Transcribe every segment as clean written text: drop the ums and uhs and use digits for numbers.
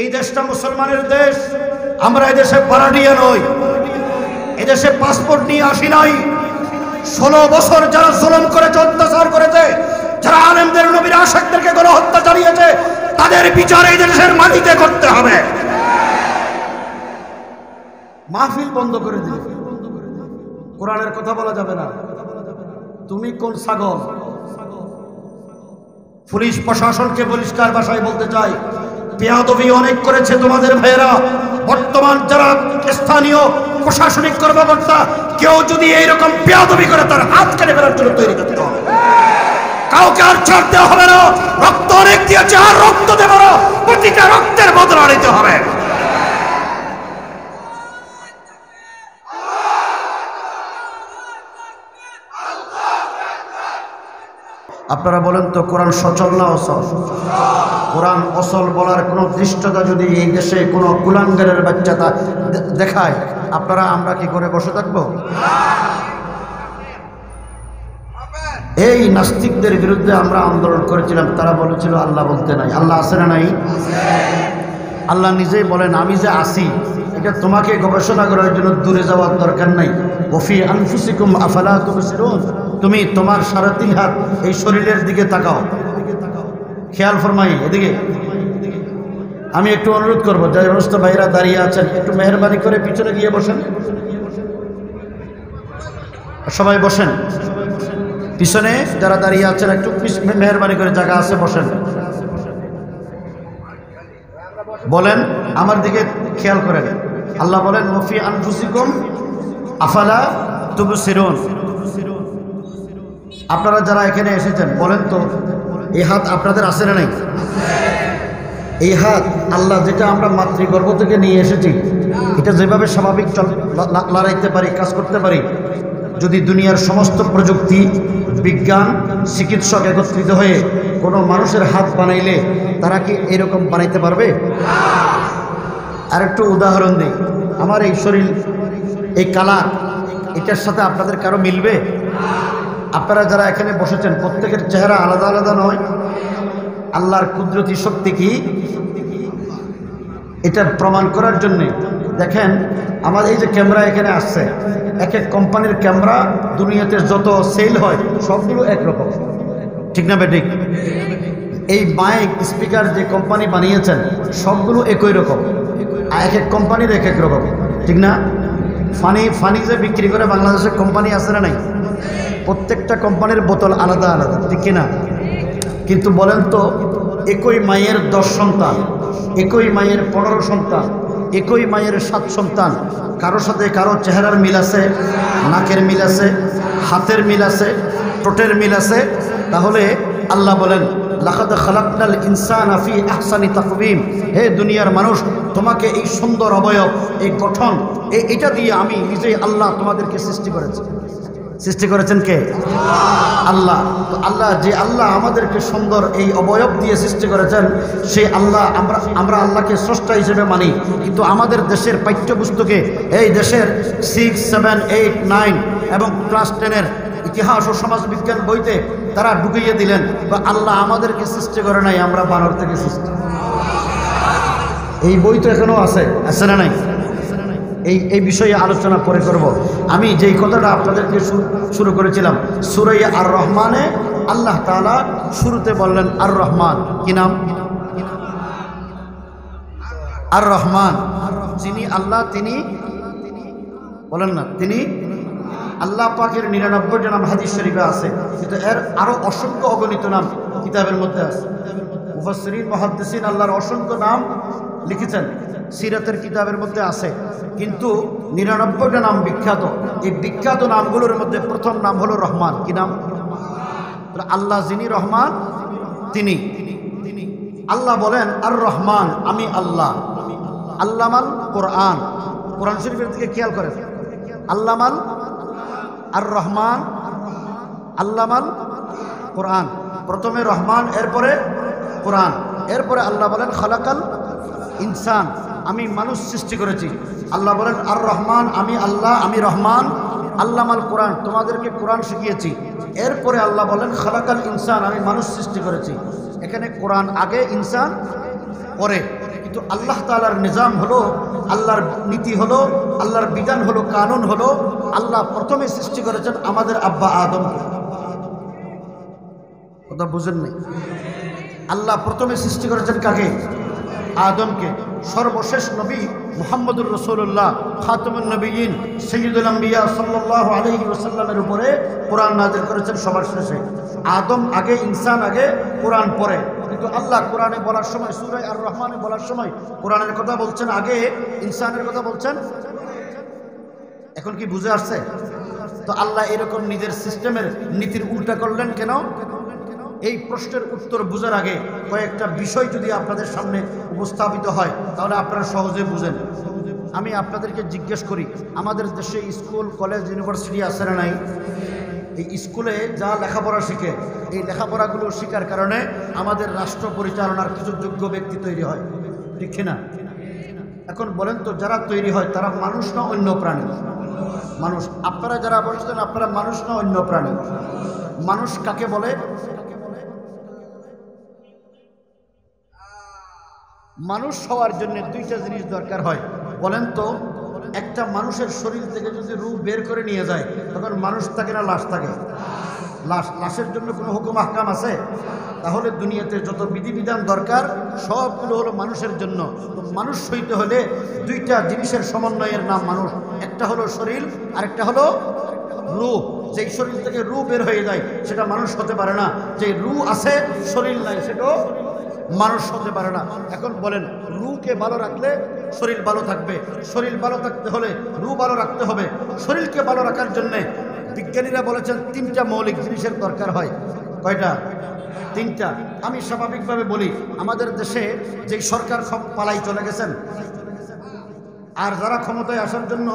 এই দেশটা মুসলমানের দেশ। আমরা এই দেশে ভাড়াটিয়া নই, এই দেশে পাসপোর্ট নিয়ে আসি নাই। 16 বছর যারা জুলুম করেছে, অত্যাচার করেছে, যারা আলেমদের নবীর আশিকদেরকে গণহত্যা চালিয়েছে, তাদের বিচার এই দেশের মাটিতে করতে হবে। মাহফিল বন্ধ করে দিল, কোরআনের কথা বলা যাবে না। তুমি কোন ছাগল? পুলিশ প্রশাসনকে পরিষ্কার ভাষায় বলতে চাই, বেয়াদবি অনেক করেছে তোমাদের ভাইয়েরা। বর্তমান যারা স্থানীয় প্রশাসনিক কর্মকর্তা, কেউ যদি এইরকম বেয়াদবি করে তার হাত কেটে ফেলার জন্য তৈরি করতে হবে। কাউকে আর ছাড় দেওয়া হবে না। রক্ত অনেক দিয়েছে, আর রক্ত দেব না। প্রতিটা রক্তের বদলা নিতে হবে। আপনারা বলেন তো, কোরআন সচল না অসল? কোরআন অসল বলার কোনো দৃষ্টতা যদি এই দেশে কোনো কুলাঙ্গারের বাচ্চা তা দেখায়, আমরা কি করে বসে থাকবো? এই নাস্তিকদের বিরুদ্ধে আমরা আন্দোলন করেছিলাম। তারা বলেছিল আল্লাহ বলতে নাই। আল্লাহ আছে না নাই? আল্লাহ নিজেই বলেন, আমি যে আসি এটা তোমাকে গবেষণা করার জন্য দূরে যাওয়ার দরকার নাই। ওফি আনফুসিকুম আফালা তুবসিরুন, তুমি তোমার 3.5 হাত এই শরীরের দিকে তাকাও, খেয়াল ফরমাই এদিকে। আমি একটু অনুরোধ করবো, যারা সমস্ত ভাইরা দাঁড়িয়ে আছেন, একটু মেহরবানি করে পিছনে গিয়ে বসেন। সবাই বসেন, পিছনে যারা দাঁড়িয়ে আছেন একটু মেহরবানি করে জায়গা আছে বসেন। বলেন, আমার দিকে খেয়াল করেন। আল্লাহ বলেন ওফি আনফুসিকুম আফালা তুবসিরুন। আপনারা যারা এখানে এসেছেন বলেন তো, এই হাত আপনাদের আছে না নাই? এই হাত আল্লাহ যেটা আমরা মাতৃগর্ভ থেকে নিয়ে এসেছি, এটা যেভাবে স্বাভাবিক লড়াইতে পারি, কাজ করতে পারি, যদি দুনিয়ার সমস্ত প্রযুক্তি, বিজ্ঞান, চিকিৎসক একত্রিত হয়ে কোনো মানুষের হাত বানাইলে তারা কি এরকম বানাইতে পারবে? আর একটু উদাহরণ দিই, আমার এই শরীর, এই কালার, এটার সাথে আপনাদের কারো মিলবে? আপনারা যারা এখানে বসেছেন প্রত্যেকের চেহারা আলাদা আলাদা নয়? আল্লাহর কুদরতি শক্তি কি এটা প্রমাণ করার জন্যে দেখেন, আমার এই যে ক্যামেরা এখানে আসছে, এক এক কোম্পানির ক্যামেরা দুনিয়াতে যত সেল হয় সবগুলো একরকম, ঠিক না বেঠিক? এই মাইক স্পিকার যে কোম্পানি বানিয়েছেন সবগুলো একই রকম, এক এক কোম্পানির এক এক রকম, ঠিক না? ফানি যে বিক্রি করে বাংলাদেশের কোম্পানি আছে না নাই? প্রত্যেকটা কোম্পানির বোতল আলাদা আলাদা, ঠিক কিনা? কিন্তু বলেন তো, একই মায়ের 10 সন্তান, একই মায়ের 15 সন্তান, একই মায়ের 7 সন্তান, কারোর সাথে কারো চেহারার মিল আছে, নাকের মিল আছে, হাতের মিল আছে, ঠোঁটের মিল আছে। তাহলে আল্লাহ বলেন লাকাদ খালাকনাল ইনসানা ফি আহসানি তাকওয়িম, হে দুনিয়ার মানুষ, তোমাকে এই সুন্দর অবয়ব, এই গঠন, এটা দিয়ে আমি নিজেই আল্লাহ তোমাদেরকে সৃষ্টি করেছি। সৃষ্টি করেছেন কে? আল্লাহ। তো আল্লাহ, যে আল্লাহ আমাদেরকে সুন্দর এই অবয়ব দিয়ে সৃষ্টি করেছেন, সেই আল্লাহ, আমরা আল্লাহকে স্রষ্টা হিসেবে মানি। কিন্তু আমাদের দেশের পাঠ্যপুস্তকে, এই দেশের 6, 7, 8, 9 এবং ক্লাস 10-এর ইতিহাস ও সমাজবিজ্ঞান বইতে তারা ঢুকিয়ে দিলেন বা আল্লাহ আমাদেরকে সৃষ্টি করে নাই, আমরা বানর থেকে সৃষ্টি। এই বই তো এখনো আছে না নাই? এই বিষয়ে আলোচনা পরে করব। আমি যেই কথাটা আপনাদেরকে শুরু করেছিলাম, সূরা আর রহমানে আল্লাহ তাআলা শুরুতে বললেন আর রহমান। কি নাম? আর রহমান। যিনি আল্লাহ, তিনি বলেন না, তিনি আল্লাহ পাকের 99টা নাম হাদিস শরীফে আছে, কিন্তু এর আরো অসংখ্য অগণিত নাম কিতাবের মধ্যে আছে। মুফাসসিরিন, মুহাদ্দিসিন আল্লাহর অসংখ্য নাম লিখেছেন, সিরাতের কিতাবের মধ্যে আছে। কিন্তু 99টা নাম বিখ্যাত। এই বিখ্যাত নামগুলোর মধ্যে প্রথম নাম হলো রহমান। কি নাম? আল্লাহ যিনি রহমান, তিনি। আল্লাহ বলেন আর রহমান, আমি আল্লাহ। আল্লামাল কোরআন, কোরআন শরীফের দিকে খেয়াল করেন। আল্লামাল আর রহমান, আল্লামাল কোরআন। প্রথমে রহমান, এরপরে কোরআন, এরপরে আল্লাহ বলেন খালাকাল ইনসান, আমি মানুষ সৃষ্টি করেছি। আল্লাহ বলেন আর রহমান, আমি আল্লাহ, আমি রহমান। আল্লামাল কোরআন, তোমাদেরকে কোরআন শিখিয়েছি। এরপরে আল্লাহ বলেন খালাকাল ইনসান, আমি মানুষ সৃষ্টি করেছি। এখানে কোরআন আগে, ইনসান পরে। কিন্তু আল্লাহ তাআলার নিজাম হলো, আল্লাহর নীতি হলো, আল্লাহর বিধান হলো, কানুন হলো, আল্লাহ প্রথমে সৃষ্টি করেছেন আমাদের আব্বা আদমকে। কথা বুঝেন নাই? আল্লাহ প্রথমে সৃষ্টি করেছেন কাকে? আদমকে। সর্বশেষ নবী মুহাম্মদুর রাসূলুল্লাহ খাতামুন নবিয়্যিন সাইয়্যিদুল আম্বিয়া সাল্লাল্লাহু আলাইহি ওয়াসাল্লামের উপরে কোরআন নাযিল করেছেন সবার শেষে। আদম আগে, ইনসান আগে, কোরআন পরে। কিন্তু আল্লাহ কোরআনে বলার সময়, সূরা আর রহমানে বলার সময় কোরআনের কথা বলছেন আগে, ইনসানের কথা বলছেন। এখন কি বুঝে আসছে? তো আল্লাহ এরকম নিজের সিস্টেমের নীতির উল্টা করলেন কেন? এই প্রশ্নের উত্তর বুঝার আগে কয়েকটা বিষয় যদি আপনাদের সামনে উপস্থাপিত হয় তাহলে আপনারা সহজে বুঝেন। আমি আপনাদেরকে জিজ্ঞেস করি, আমাদের দেশে স্কুল, কলেজ, ইউনিভার্সিটি আছে না নাই? এই স্কুলে যা লেখাপড়া শিখে, এই লেখাপড়াগুলো শেখার কারণে আমাদের রাষ্ট্র পরিচালনার কিছু যোগ্য ব্যক্তি তৈরি হয়, ঠিক কিনা? এখন বলেন তো, যারা তৈরি হয় তারা মানুষ না অন্য প্রাণী? মানুষ। আপনারা যারা বলছেন আপনারা মানুষ না অন্য প্রাণী? মানুষ কাকে বলে? মানুষ হওয়ার জন্য দুইটা জিনিস দরকার হয়। বলেন তো, একটা মানুষের শরীর থেকে যদি রূহ বের করে নিয়ে যায় তখন মানুষ থাকে না লাশ থাকে? লাশ। লাশের জন্য কোনো হুকুম আহকাম আছে? তাহলে দুনিয়াতে যত বিধিবিধান দরকার সবগুলো হলো মানুষের জন্য। তো মানুষ হইতে হলে দুইটা জিনিসের সমন্বয়ের নাম মানুষ। একটা হলো শরীর, আরেকটা হলো রূহ। যেই শরীর থেকে রূহ বের হয়ে যায় সেটা মানুষ হতে পারে না। যে রূহ আছে, শরীর নাই, সেটাও মানুষ হতে পারে না। এখন বলেন, রূহকে ভালো রাখলে শরীর ভালো থাকবে, শরীর ভালো থাকতে হলে রূহ ভালো রাখতে হবে। শরীরকে ভালো রাখার জন্যে বিজ্ঞানীরা বলেছেন তিনটা মৌলিক জিনিসের দরকার হয়। কয়টা? তিনটা। আমি স্বাভাবিকভাবে বলি, আমাদের দেশে যে সরকার পালাই চলে গেছেন আর যারা ক্ষমতায় আসার জন্য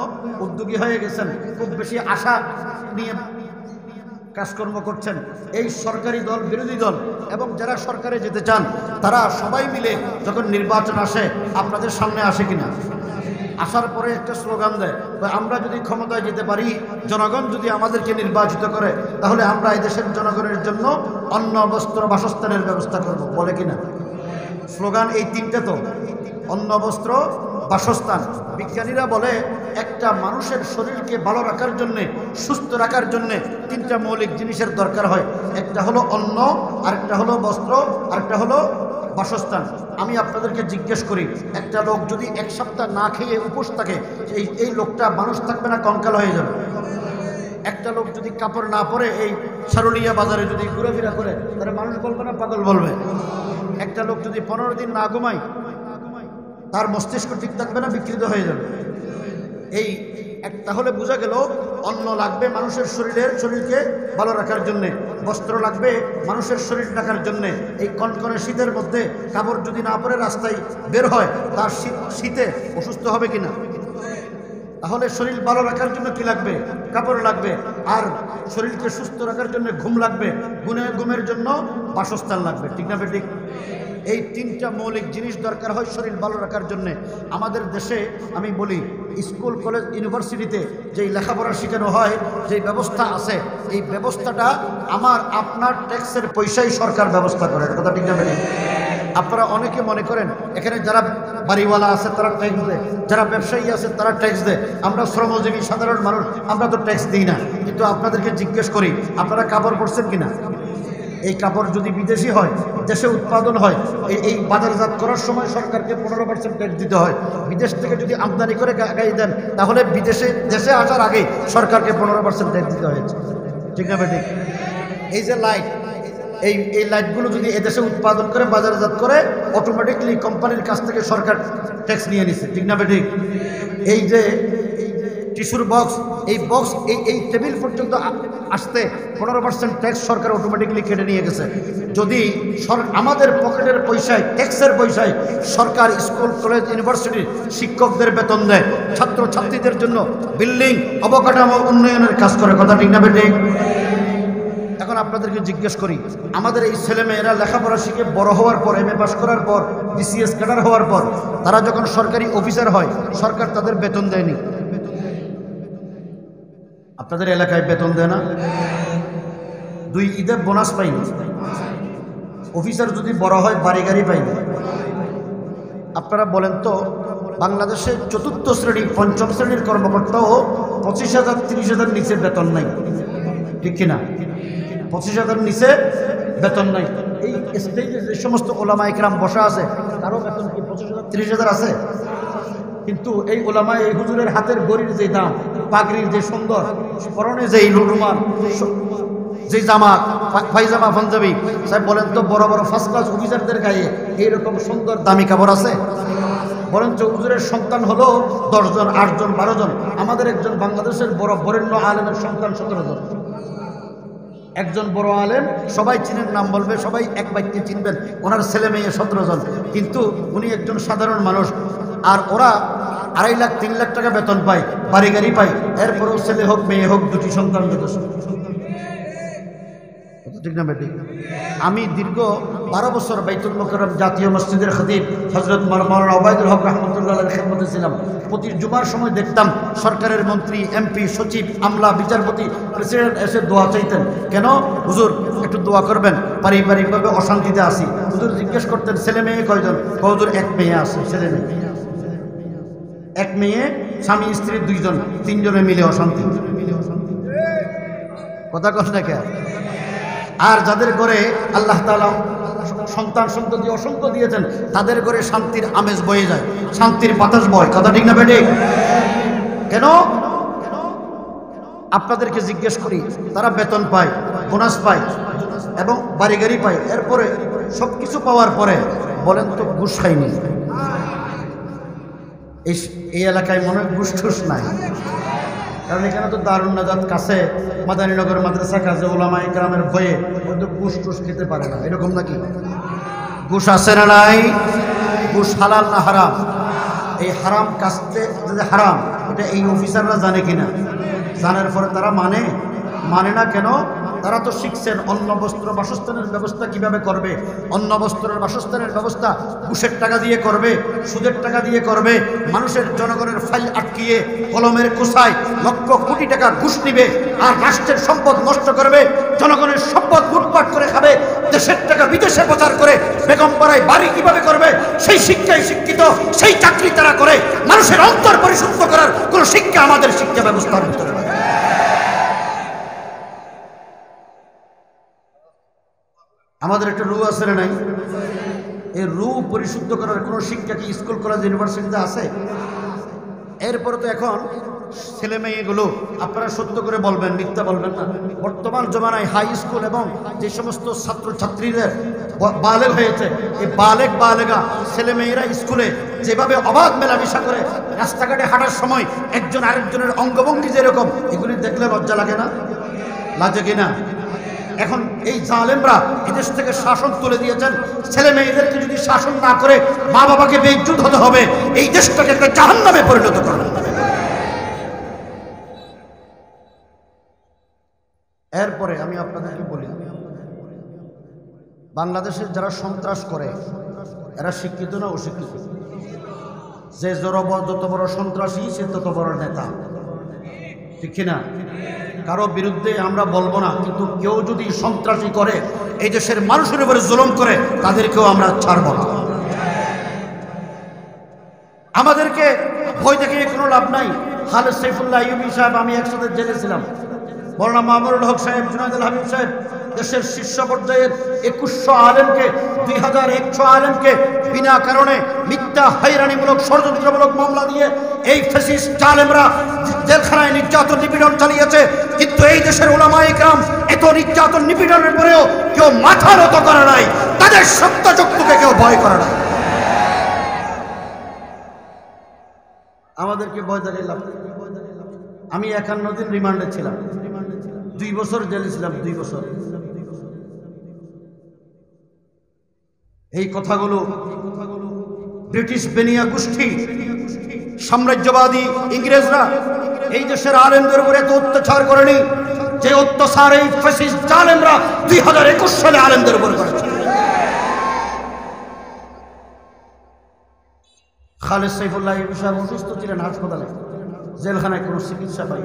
উদ্যোগী হয়ে গেছেন, খুব বেশি আশা নিয়ে কাজকর্ম করছেন, এই সরকারি দল, বিরোধী দল এবং যারা সরকারে যেতে চান তারা সবাই মিলে যখন নির্বাচন আসে আপনাদের সামনে আসে কিনা? আসার পরে একটা স্লোগান দেয়, আমরা যদি ক্ষমতায় যেতে পারি, জনগণ যদি আমাদেরকে নির্বাচিত করে, তাহলে আমরা এই দেশের জনগণের জন্য অন্ন, বস্ত্র, বাসস্থানের ব্যবস্থা করব, বলে কিনা? স্লোগান এই তিনটা তো, অন্ন, বস্ত্র, বাসস্থান। বিজ্ঞানীরা বলে একটা মানুষের শরীরকে ভালো রাখার জন্যে, সুস্থ রাখার জন্যে তিনটা মৌলিক জিনিসের দরকার হয়। একটা হলো অন্ন, আরেকটা হলো বস্ত্র, আরেকটা হলো বাসস্থান। আমি আপনাদেরকে জিজ্ঞেস করি, একটা লোক যদি এক সপ্তাহ না খেয়ে উপোস থাকে, এই লোকটা মানুষ থাকবে না কঙ্কাল হয়ে যাবে? একটা লোক যদি কাপড় না পরে এই সারুলিয়া বাজারে যদি ঘুরেফেরা করে, তাহলে মানুষ বলবে না পাগল বলবে? একটা লোক যদি 15 দিন না ঘুমায়, তার মস্তিষ্ক ঠিক থাকবে না বিকৃত হয়ে যাবে? তাহলে বোঝা গেল অন্ন লাগবে মানুষের শরীরকে ভালো রাখার জন্যে, বস্ত্র লাগবে মানুষের শরীর রাখার জন্যে। এই কনকনে শীতের মধ্যে কাপড় যদি না পরে রাস্তায় বের হয়, তার শীতে অসুস্থ হবে কিনা? তাহলে শরীর ভালো রাখার জন্য কি লাগবে? কাপড় লাগবে। আর শরীরকে সুস্থ রাখার জন্য ঘুম লাগবে, ঘুমের জন্য বাসস্থান লাগবে, ঠিক না ঠিক? এই তিনটা মৌলিক জিনিস দরকার হয় শরীর ভালো রাখার জন্যে। আমাদের দেশে আমি বলি, স্কুল, কলেজ, ইউনিভার্সিটিতে যেই লেখাপড়া শেখানো হয়, যেই ব্যবস্থা আছে, এই ব্যবস্থাটা আমার আপনার ট্যাক্সের পয়সাই সরকার ব্যবস্থা করে, কথা ঠিক না? আপনারা অনেকে মনে করেন এখানে যারা বাড়িওয়ালা আছে তারা ট্যাক্স দেয়, যারা ব্যবসায়ী আছে তারা ট্যাক্স দেয়, আমরা শ্রমজীবী সাধারণ মানুষ আমরা তো ট্যাক্স দিই না। কিন্তু আপনাদেরকে জিজ্ঞেস করি, আপনারা কাপড় পরছেন কিনা? এই কাপড় যদি বিদেশি হয়, দেশে উৎপাদন হয়, এই বাজারজাত করার সময় সরকারকে 15% ট্যাক্স দিতে হয়। বিদেশ থেকে যদি আমদানি করে গাড়ি দেন, তাহলে দেশে আসার আগে সরকারকে 15% ট্যাক্স দিতে হয়েছে, ঠিক না ঠিক? এই যে লাইট, এই লাইটগুলো যদি এদেশে উৎপাদন করে বাজারজাত করে, অটোমেটিকলি কোম্পানির কাছ থেকে সরকার ট্যাক্স নিয়ে নিচ্ছে, ঠিক না ঠিক? এই যে টিস্যুর বক্স, এই বক্স এই টেবিল পর্যন্ত আসতে 15% ট্যাক্স সরকার অটোমেটিকলি কেটে নিয়ে গেছে। যদি আমাদের পকেটের পয়সায়, ট্যাক্সের পয়সায় সরকার স্কুল, কলেজ, ইউনিভার্সিটির শিক্ষকদের বেতন দেয়, ছাত্রছাত্রীদের জন্য বিল্ডিং, অবকাঠামো উন্নয়নের কাজ করে, কথা ঠিক না ঠিক? এখন আপনাদেরকে জিজ্ঞেস করি, আমাদের এই ছেলেমেয়েরা লেখাপড়া শিখে বড় হওয়ার পর, MA পাস করার পর, BCS ক্যাডার হওয়ার পর তারা যখন সরকারি অফিসার হয়, সরকার তাদের বেতন দেয়নি? আপনাদের এলাকায় বেতন দেয় না? 2 ঈদে বোনাস পাইনি? অফিসার যদি বড় হয় বাড়ি গাড়ি পাইনি? আপনারা বলেন তো, বাংলাদেশের চতুর্থ শ্রেণী পঞ্চম শ্রেণীর কর্মকর্তাও 25,000 30,000 নিচে বেতন নাই, ঠিক কিনা? 25,000 নিচে বেতন নাই। এই স্টেজে যে সমস্ত ওলামা ইকরাম বসা আছে তারও বেতন কি 25,000 30,000 আছে? কিন্তু এই ওলামা, এই হুজুরের হাতের গড়ির যে দাম, পাগড়ির যে সুন্দর, পরনে যে রুমাল, যে জামা, পায়জামা, পাঞ্জাবি, সাহেব বলেন তো বড় বড় ফার্স্ট ক্লাস অফিসারদের গায়ে এইরকম সুন্দর দামি কাপড় আছে? বরঞ্চ হুজুরের সন্তান হলো 10 জন, 8 জন, 12 জন। আমাদের একজন বাংলাদেশের বড় বরেণ্য আলেমের সন্তান 17 জন। একজন বড় আলেম, সবাই চিনেন, নাম বলবে, সবাই এক বাক্যে চিনবেন, ওনার ছেলে মেয়ে 17 জন। কিন্তু উনি একজন সাধারণ মানুষ, আর ওরা 2.5 লাখ 3 লাখ টাকা বেতন পায়, বাড়ি গাড়ি পায়, এরপরেও ছেলে হোক মেয়ে হোক 2টি সন্তান যথেষ্ট, ঠিক না বেটি? আমি দীর্ঘ 12 বছর বাইতুল মোকাররম জাতীয় মসজিদের খতিব হযরত মাওলানা ওবায়দুল হক রাহমাতুল্লাহর খেদমতে ছিলাম। প্রতি জুমার সময় দেখতাম সরকারের মন্ত্রী, এমপি, সচিব, আমলা, বিচারপতি, প্রেসিডেন্ট এসে দোয়া চাইতেন। কেন? হুজুর একটু দোয়া করবেন, পারিবারিকভাবে অশান্তিতে আসি। হুজুর জিজ্ঞেস করতেন ছেলে মেয়ে কয়জন? হুজুর এক মেয়ে আছে, ছেলে মেয়ে এক মেয়ে, স্বামী স্ত্রী 2 জন, 3 জনে মিলে অশান্তি। কথা কথা না কে? আর যাদের ঘরে আল্লাহ তাআলা সন্তান সন্ততি অসংখ্য দিয়েছেন, তাদের ঘরে শান্তির আমেজ বয়ে যায়, শান্তির বাতাস বয়। কথা ঠিক না বেটে? কেন? আপনাদেরকে জিজ্ঞেস করি, তারা বেতন পায়, বোনাস পায় এবং বাড়ি গাড়ি পায়, এরপরে সব কিছু পাওয়ার পরে বলেন তো ঘুষ খায়নি? এই এলাকায় মনে হয় ঘুষ ঠুস নাই, কারণ এখানে তো দারুন নাজাত কাছে, মাদানীনগর মাদ্রাসা কাছে, ওলামা ইকরামের ভয়ে কিন্তু ঘুষ টুস খেতে পারে না, এরকম নাকি? ঘুষ আছে না নাই? ঘুষ হালাল না হারাম? এই হারাম কাজতে যে হারাম, এটা এই অফিসাররা জানে কিনা? জানার পরে তারা মানে না কেন? তারা তো শিখছেন অন্ন বস্ত্র বাসস্থানের ব্যবস্থা কিভাবে করবে। অন্ন বস্ত্রের বাসস্থানের ব্যবস্থা ঘুষের টাকা দিয়ে করবে, সুদের টাকা দিয়ে করবে, মানুষের জনগণের ফাইল আটকিয়ে কলমের কোষায় লক্ষ কোটি টাকা ঘুষ নিবে, আর রাষ্ট্রের সম্পদ নষ্ট করবে, জনগণের সম্পদ লুটপাট করে খাবে, দেশের টাকা বিদেশে প্রচার করে বেগমপাড়ায় বাড়ি কিভাবে করবে সেই শিক্ষায় শিক্ষিত, সেই চাকরি তারা করে। মানুষের অন্তর পরিশুদ্ধ করার কোনো শিক্ষা আমাদের শিক্ষা ব্যবস্থার ভিতরে নেই। আমাদের একটা রু আছে না নাই? এই রু পরিশুদ্ধ করার কোনো শিক্ষা কি স্কুল, কলেজ, ইউনিভার্সিটিতে আছে? এরপরে তো এখন ছেলে মেয়েগুলো, আপনারা সত্য করে বলবেন, মিথ্যা বলবেন না, বর্তমান জমানায় হাই স্কুল এবং যে সমস্ত ছাত্র ছাত্রীদের বালেগ হয়েছে, এই বালেগা ছেলে মেয়েরা স্কুলে যেভাবে অবাধ মেলামেশা করে, রাস্তাঘাটে হাঁটার সময় একজন আরেকজনের অঙ্গভঙ্গি যেরকম, এগুলি দেখলে লজ্জা লাগে না? লাগে কিনা? এখন এই জালেমরা এদেশ থেকে শাসন তুলে দিয়েছেন, ছেলে মেয়েদেরকে যদি শাসন না করে মা বাবাকে বেইজ্জত হতে হবে, এই দেশটাকে একটা জাহান্নামে পরিণত করবে। এরপরে আমি আপনাদেরকে বলি, বাংলাদেশের যারা সন্ত্রাস করে এরা শিক্ষিত না অশিক্ষিত? যে যত বড় সন্ত্রাসী সে তত বড় নেতা, ঠিক কিনা? কারো বিরুদ্ধে আমরা বলবো না, কিন্তু কেউ যদি সন্ত্রাসী করে, এই দেশের মানুষের উপরে জুলুম করে, তাদেরকেও আমরা ছাড়ব না। আমাদেরকে ভয় দেখিয়ে কোনো লাভ নাই। খালেদ সাইফুল্লাহ আইয়ুবী সাহেব, আমি একসাথে জেলে ছিলাম, মাওলানা মামুনুল হক সাহেব, জুনায়েদ আল হাবিব সাহেব, দেশের শীর্ষ পর্যায়ের 2100 আলেমকে, 2100 আলেমকে বিনা কারণে মিথ্যা হয়রানিমূলক ষড়যন্ত্রমূলক মামলা দিয়ে এই ফ্যাসিস্ট জালেমরা জেলখানায় নির্যাতন নিপীড়ন চালিয়েছে। কিন্তু এই দেশের উলামা ইকরাম এত নির্যাতন নিপীড়নের পরেও কেউ মাথা নত করে নাই, তাদের সত্য চক্ষুকে কেউ ভয় করে না। আমাদেরকে ভয় দেখাই লাভ। আমি 51 দিন রিমান্ডে ছিলাম, 2 বছর জেলে ছিলাম, 2 বছর। এই কথাগুলো ব্রিটিশ বেনিয়া গোষ্ঠী, সাম্রাজ্যবাদী ইংরেজরা এই দেশের আলেমদের উপরে এত অত্যাচার করেনি যে অত্যাচার এই ফ্যাসিস্ট জালেমরা 2021 সালে আলেমদের উপর করেছে। খালেদ সাইফুল্লাহ আইয়ুবী সাহেব অসুস্থ ছিলেন হাসপাতালে, জেলখানায় কোনো চিকিৎসা পাই।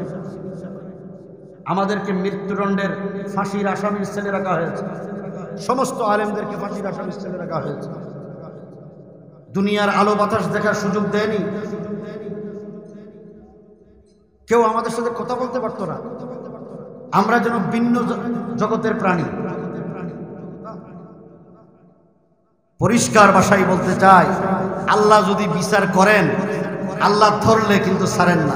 আমাদেরকে মৃত্যুদণ্ডের ফাঁসির আসামির ছেলে রাখা হয়েছে, সমস্ত আলেমদেরকে ফাঁসির আসামির ছেলে রাখা হয়েছে। দুনিয়ার আলো বাতাস দেখার সুযোগ দেয়নি। কেউ আমাদের সাথে কথা বলতে পারতো না। আমরা যেন ভিন্ন জগতের প্রাণী। পরিষ্কার ভাষায় বলতে চাই, আল্লাহ যদি বিচার করেন, আল্লাহ ধরলে কিন্তু ছাড়েন না।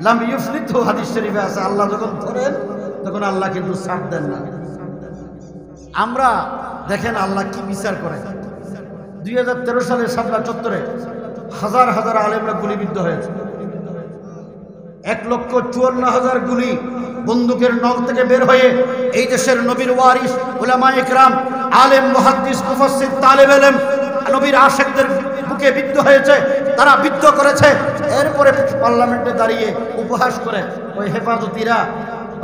লাম ইউফলিতহু হাদিস শরীফে আছে, আল্লাহ যখন ধরেন তখন আল্লাহ কিন্তু ছাড় দেন না। আমরা দেখেন আল্লাহ কি বিচার করেন। 2013 সালে শাপলা চত্বরে হাজার হাজার আলেমরা গুলিবিদ্ধ হয়েছে। 1,54,000 গুলি বন্দুকের নল থেকে বের হয়ে এই দেশের নবীর ওয়ারিস উলামায়ে কেরাম, আলেম, মুহাদ্দিস, মুফাসসির, তালেব ইলম, নবীর আশিকদের বুকে বিদ্ধ হয়েছে, তারা বিদ্ধ করেছে। এরপরে পার্লামেন্টে দাঁড়িয়ে উপহাস করে ওই হেফাজতিরা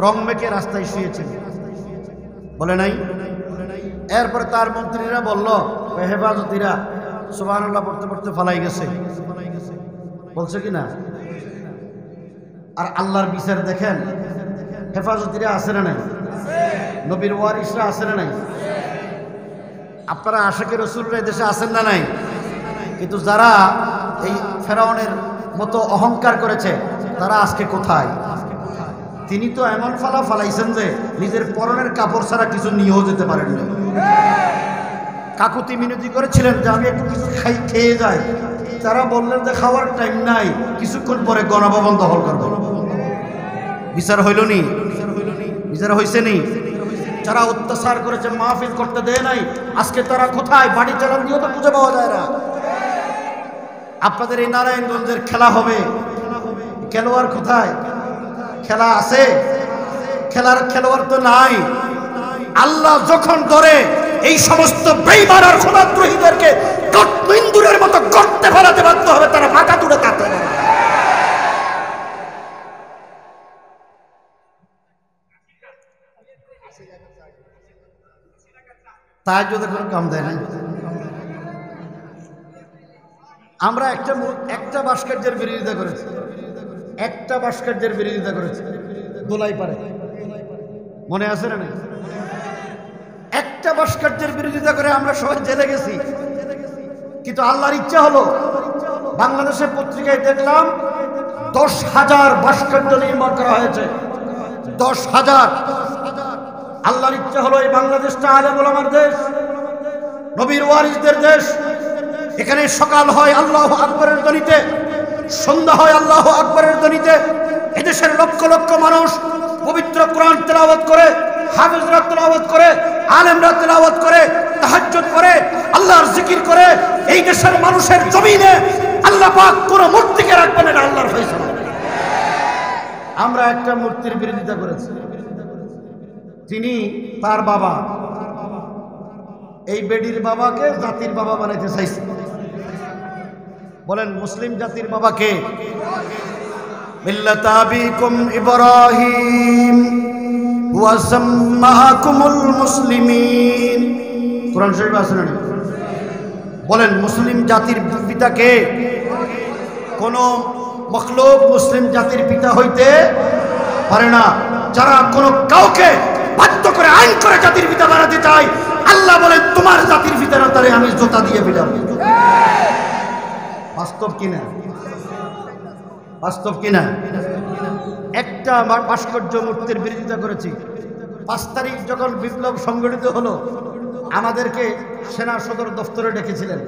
রং মেখে রাস্তায় শুয়েছিল, বলে নাই? এরপরে তার মন্ত্রীরা বলল ওই হেফাজতিরা সুবহানাল্লাহ পড়তে পড়তে ফালাই গেছে, বলছে কি না? আর আল্লাহর বিচার দেখেন, হেফাজতিরা আছে না নাই? নবীর ওয়ারিসরা আছে না নাই? আপনারা আশিকে রাসূলরা দেশে আছেন না নাই? কিন্তু যারা এই ফেরাউনের মতো অহংকার করেছে তারা আজকে কোথায়? তিনি তো এমন ফালাইছেন যে নিজের পরনের কাপড় ছাড়া কিছু নিয়েও যেতে পারেননি। কাকুতি মিনতি করেছিলেন যে আমি একটু কিছু খেয়ে যাই, তারা বললেন যে খাওয়ার টাইম নাই, কিছুক্ষণ পরে গণভবন দখল করব। বিচার হইল নি? বিচার হইছে নি? যারা অত্যাচার করেছে, মাহফিল করতে দেয় নাই, আজকে তারা কোথায়? বাড়ি চালান দিয়েও তো খুঁজে পাওয়া যায় না। আপনাদের এই নারায়ণগঞ্জের খেলা হবে, খেলোয়াড় কোথায়? খেলা আছে? খেলোয়াড় তো নাই। আল্লাহ যখন ধরে এই সমস্ত বেঈমান আর খোদাদ্রোহীদেরকে ইন্দুরের মতো গর্তে ফেলাতে বাধ্য হবে, তারা মাথা তুলে কাঁদতে পারে। তাহাজ্জুদের কোনো কাম দেয় না। আমরা একটা ভাস্কর্যের বিরোধিতা করেছি, একটা ভাস্কর্যের বিরোধিতা করেছি, দোলাই পারে, মনে আছে না? একটা ভাস্কর্যের বিরোধিতা করে আমরা সবাই জেলে গেছি। কিন্তু আল্লাহর ইচ্ছা হলো, বাংলাদেশের পত্রিকায় দেখলাম 10,000 ভাস্কর্য নির্মাণ করা হয়েছে। 10,000। আল্লাহর ইচ্ছা হলো এই বাংলাদেশটা আলেম ওলামার দেশ, নবীর ওয়ারিসদের দেশ। এখানে সকাল হয় আল্লাহু আকবরের ধ্বনিতে, সন্ধ্যা হয় আল্লাহু আকবরের ধ্বনিতে। এদেশের লক্ষ লক্ষ মানুষ পবিত্র কোরআন তেলাওয়াত করে, হাফেজরা তেলাওয়াত করে, আলেমরা তেলাওয়াত করে, তাহাজ্জুদ করে, আল্লাহর জিকির করে। এই দেশের মানুষের জমিনে আল্লাহ পাক কোনো মূর্তিকে রাখবেন, এটা আল্লাহর ফয়সালা। আমরা একটা মূর্তির বিরোধিতা করেছি, তিনি তার বাবা, এই বেডির বাবাকে জাতির বাবা বানাইতে চাইছে। বলেন মুসলিম জাতির বাবা কে? মিল্লাত আবিকুম ইব্রাহিম ওয়া সাম্মাকুমুল মুসলিমিন। কোরআন শরীফে আছে না? বলেন মুসলিম জাতির পিতা কে? কোন মখলুক মুসলিম জাতির পিতা হইতে পারে না। যারা কোনো কাউকে বাধ্য করে আইন করে জাতির পিতা বানাতে চায়, আল্লাহ বলে তোমার জাতির পিতা না, তারে আমি জোতা দিয়ে পিটাবো। বাস্তব কিনা? বাস্তব কিনা? একটা ভাস্কর্য মূর্তির বিরোধিতা করেছি। 5 তারিখ যখন বিপ্লব সংগঠিত হলো, আমাদেরকে সেনা সদর দপ্তরে ডেকেছিলেন,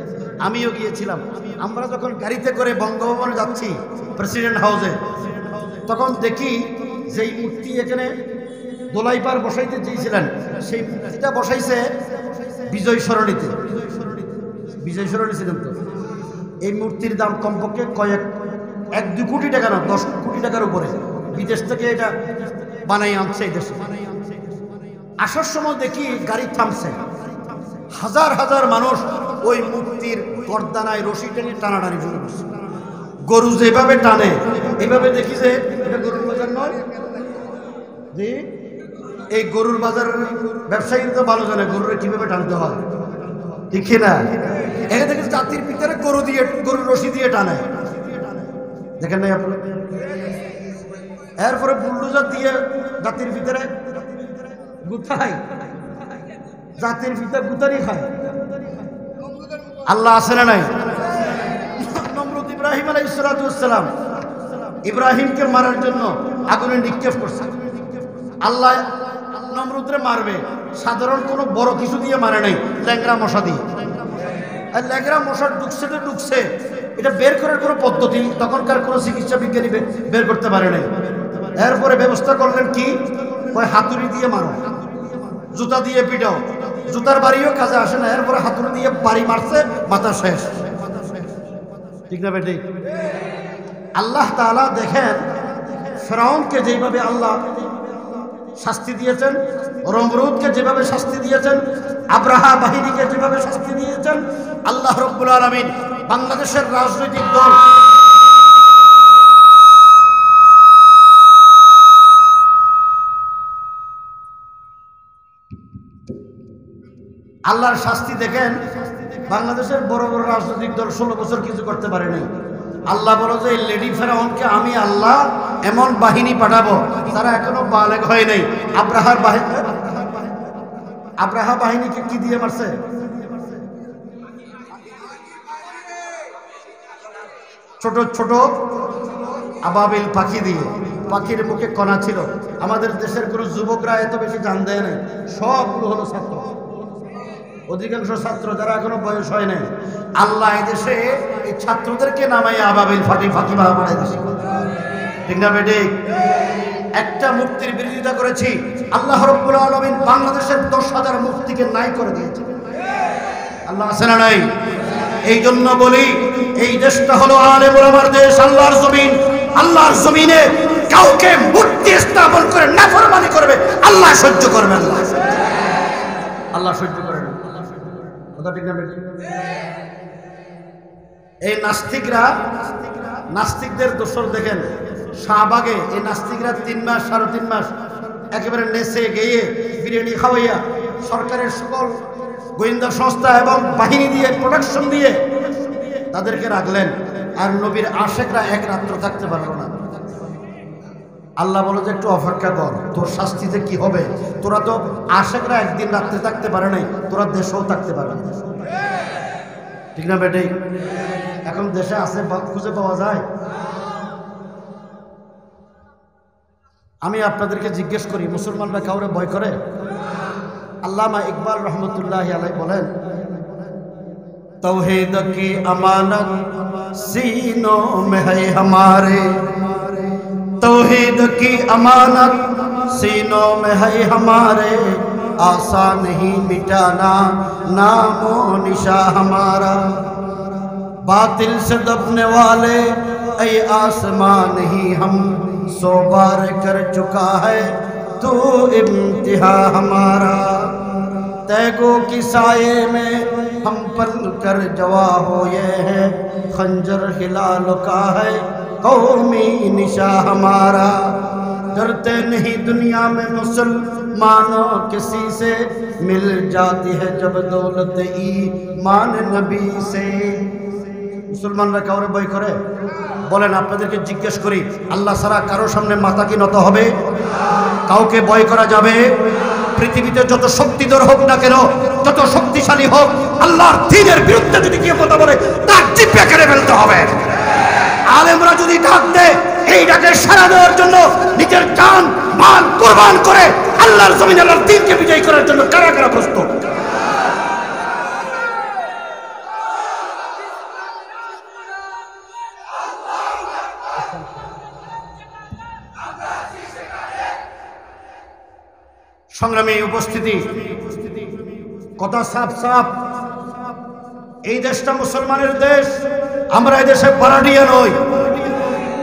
আমিও গিয়েছিলাম। আমরা যখন গাড়িতে করে বঙ্গভবনে যাচ্ছি, প্রেসিডেন্ট হাউসে, তখন দেখি যেই মূর্তি এখানে দোলাইপার বসাইতে চেয়েছিলেন, সেই মূর্তিটা বসাইছে বিজয় সরণিতে। বিজয় সরণি ছিলেন তো। এই মূর্তির দাম কমপক্ষে 1-2 কোটি টাকা না, 10 কোটি টাকার উপরে। বিদেশ থেকে এটা বানাই আনছে এই দেশে। আসার সময় দেখি গাড়ি থামছে, হাজার হাজার মানুষ ওই মূর্তির গর্দানায় রশি টেনে টানাটানি শুরু করছে। গরু যেভাবে টানে, এইভাবে দেখি যে এটা গরুর বাজার নয়। জি, এই গরুর বাজার ব্যবসায়ী তো ভালো জানে গরুর কিভাবে টানতে হয়, ঠিক না? এখানে দেখি জাতির ভিতরে গরুর রশি দিয়ে টানে, দেখেন নাই আপনারা? এরপরে বুলডোজার দিয়ে জাতির ভিতরে গুতাই, জাতির ভিতরে গুতারি খায়। আল্লাহ আছে না নাই? নমরুদ ইব্রাহিম আলাইহিস সালাম ইব্রাহিমকে মারার জন্য আগুনে নিক্ষেপ করছে। আল্লাহ নমরুদরে মারবে, সাধারণ কোনো বড় কিছু দিয়ে মারে নাই, ল্যাংড়া মশা দিয়ে। আর ল্যাংড়া মশা ঢুকছে তো ঢুকছে, এটা বের করার কোনো পদ্ধতি তখনকার কোনো চিকিৎসা বিজ্ঞানী বের করতে পারে নাই। এরপরে ব্যবস্থা করলেন কি, ওই হাতুড়ি দিয়ে মারো, জুতা দিয়ে পিটাও, জুতার বাড়িও কাজে আসে না। এরপরে হাতুড়ি দিয়ে বাড়ি মারছে, মাথা শেষ। ঠিক না বেটি? আল্লাহ তাআলা দেখেন ফিরআউনকে যেভাবে আল্লাহ শাস্তি দিয়েছেন, নমরুদকে যেভাবে শাস্তি দিয়েছেন, আব্রাহা বাহিনীকে যেভাবে শাস্তি দিয়েছেন, আল্লাহ রাব্বুল আলামিন বাংলাদেশের রাজনৈতিক দল আল্লাহর শাস্তি দেখেন। বাংলাদেশের বড় বড় রাজনৈতিক দল 16 বছর কিছু করতে পারে নাই। আল্লাহ বলো যে লেডি ফেরাউনকে আমি আল্লাহ এমন বাহিনী পাঠাবো, তারা এখনো বালেগ হয় নাই। আব্রাহা বাহিনীকে কি দিয়ে মারছে? ছোট ছোট আবাবিল পাখি দিয়ে। পাখির মুখে কণা ছিল। আমাদের দেশের কোনো যুবকরা এত বেশি জান দেয় নাই, সবগুলো হলো ছাত্র, অধিকাংশ ছাত্র যারা এখনো বয়স হয় নাই। আল্লাহ এদেশে এই ছাত্রদেরকে নামাই আবাবিল ফাঁকি বানাই দিয়েছে। ঠিক না বেটি? একটা মুফতির বিরোধিতা করেছি, আল্লাহ রাব্বুল আলামিন বাংলাদেশের 10,000 মুফতিকে নাই করে দিয়েছে। আল্লাহ আছে না নাই? এই জন্য বলি এই দেশটা হলো আলেম ওলামার দেশ, আল্লাহর জমিন। আল্লাহর জমিনে কাউকে মূর্তি স্থাপন করে নাফরমানি করবে, আল্লাহ সহ্য করবেন না। আল্লাহ সহ্য করেন। কথা ঠিক না বেটি? এই নাস্তিকদের দোসর দেখেন, শাহবাগে এই নাস্তিকরা 3 মাস 3.5 মাস একেবারে নেচে গেয়ে বিরিয়ানি খাওয়াইয়া সরকারের সকল গোয়েন্দা সংস্থা এবং বাহিনী দিয়ে প্রোটেকশন দিয়ে তাদেরকে রাখলেন। আর নবীর আশেকরা এক রাত্র থাকতে পারল না। আল্লাহ বলো যে একটু অপেক্ষা কর, তোর শাস্তিতে কি হবে। তোরা তো আশেকরা একদিন রাত্রে থাকতে পারে নাই, তোরা দেশেও থাকতে পারবে না। ঠিক না বেটি? এখন দেশে আছে, খুঁজে পাওয়া যায়। আমি আপনাদেরকে জিজ্ঞেস করি, মুসলমানরা কাউরে ভয় করে? আল্লামা ইকবাল রহমতুল্লাহি আলাইহি বলেন, तौहीद की अमानत सीनों में है हमारे, तौहीद की अमानत सीनों में है हमारे, आसान नहीं मिटाना नामो निशा हमारा, बातिल से दबने वाले ऐ आसमान नहीं हम, सौ बार कर चुका है तू इम्तिहा हमारा, तैगो की साये में हम पल कर जवा हो ये है, खंजर हिलाल का है कौमी निशा हमारा, डरते नहीं दुनिया में मुसलमानों किसी से, मिल जाती है जब दौलत ईमान नबी से। মুসলমানরা কাউরে ভয় করে? বলেন, আপনাদেরকে জিজ্ঞেস করি, আল্লাহ ছাড়া কারো সামনে মাথা কি নত হবে? কাউকে ভয় করা যাবে? পৃথিবীতে যত শক্তিধর হোক না কেন, যত শক্তিশালী হোক, আল্লাহর দ্বীনের বিরুদ্ধে যদি কেউ কথা বলে তার জিহ্বা কেটে ফেলতে হবে। আলেমরা যদি ডাক দেয়, এই ডাকে সাড়া দেওয়ার জন্য নিজের জান মাল কুরবান করে আল্লাহর জমিনে আল্লাহর দ্বীনকে বিজয়ী করার জন্য কারা কারা প্রস্তুত? সংগ্রামী উপস্থিতি, কথা সাফ সাফ, এই দেশটা মুসলমানের দেশ। আমরা এই দেশে ভাড়াটিয়া নই,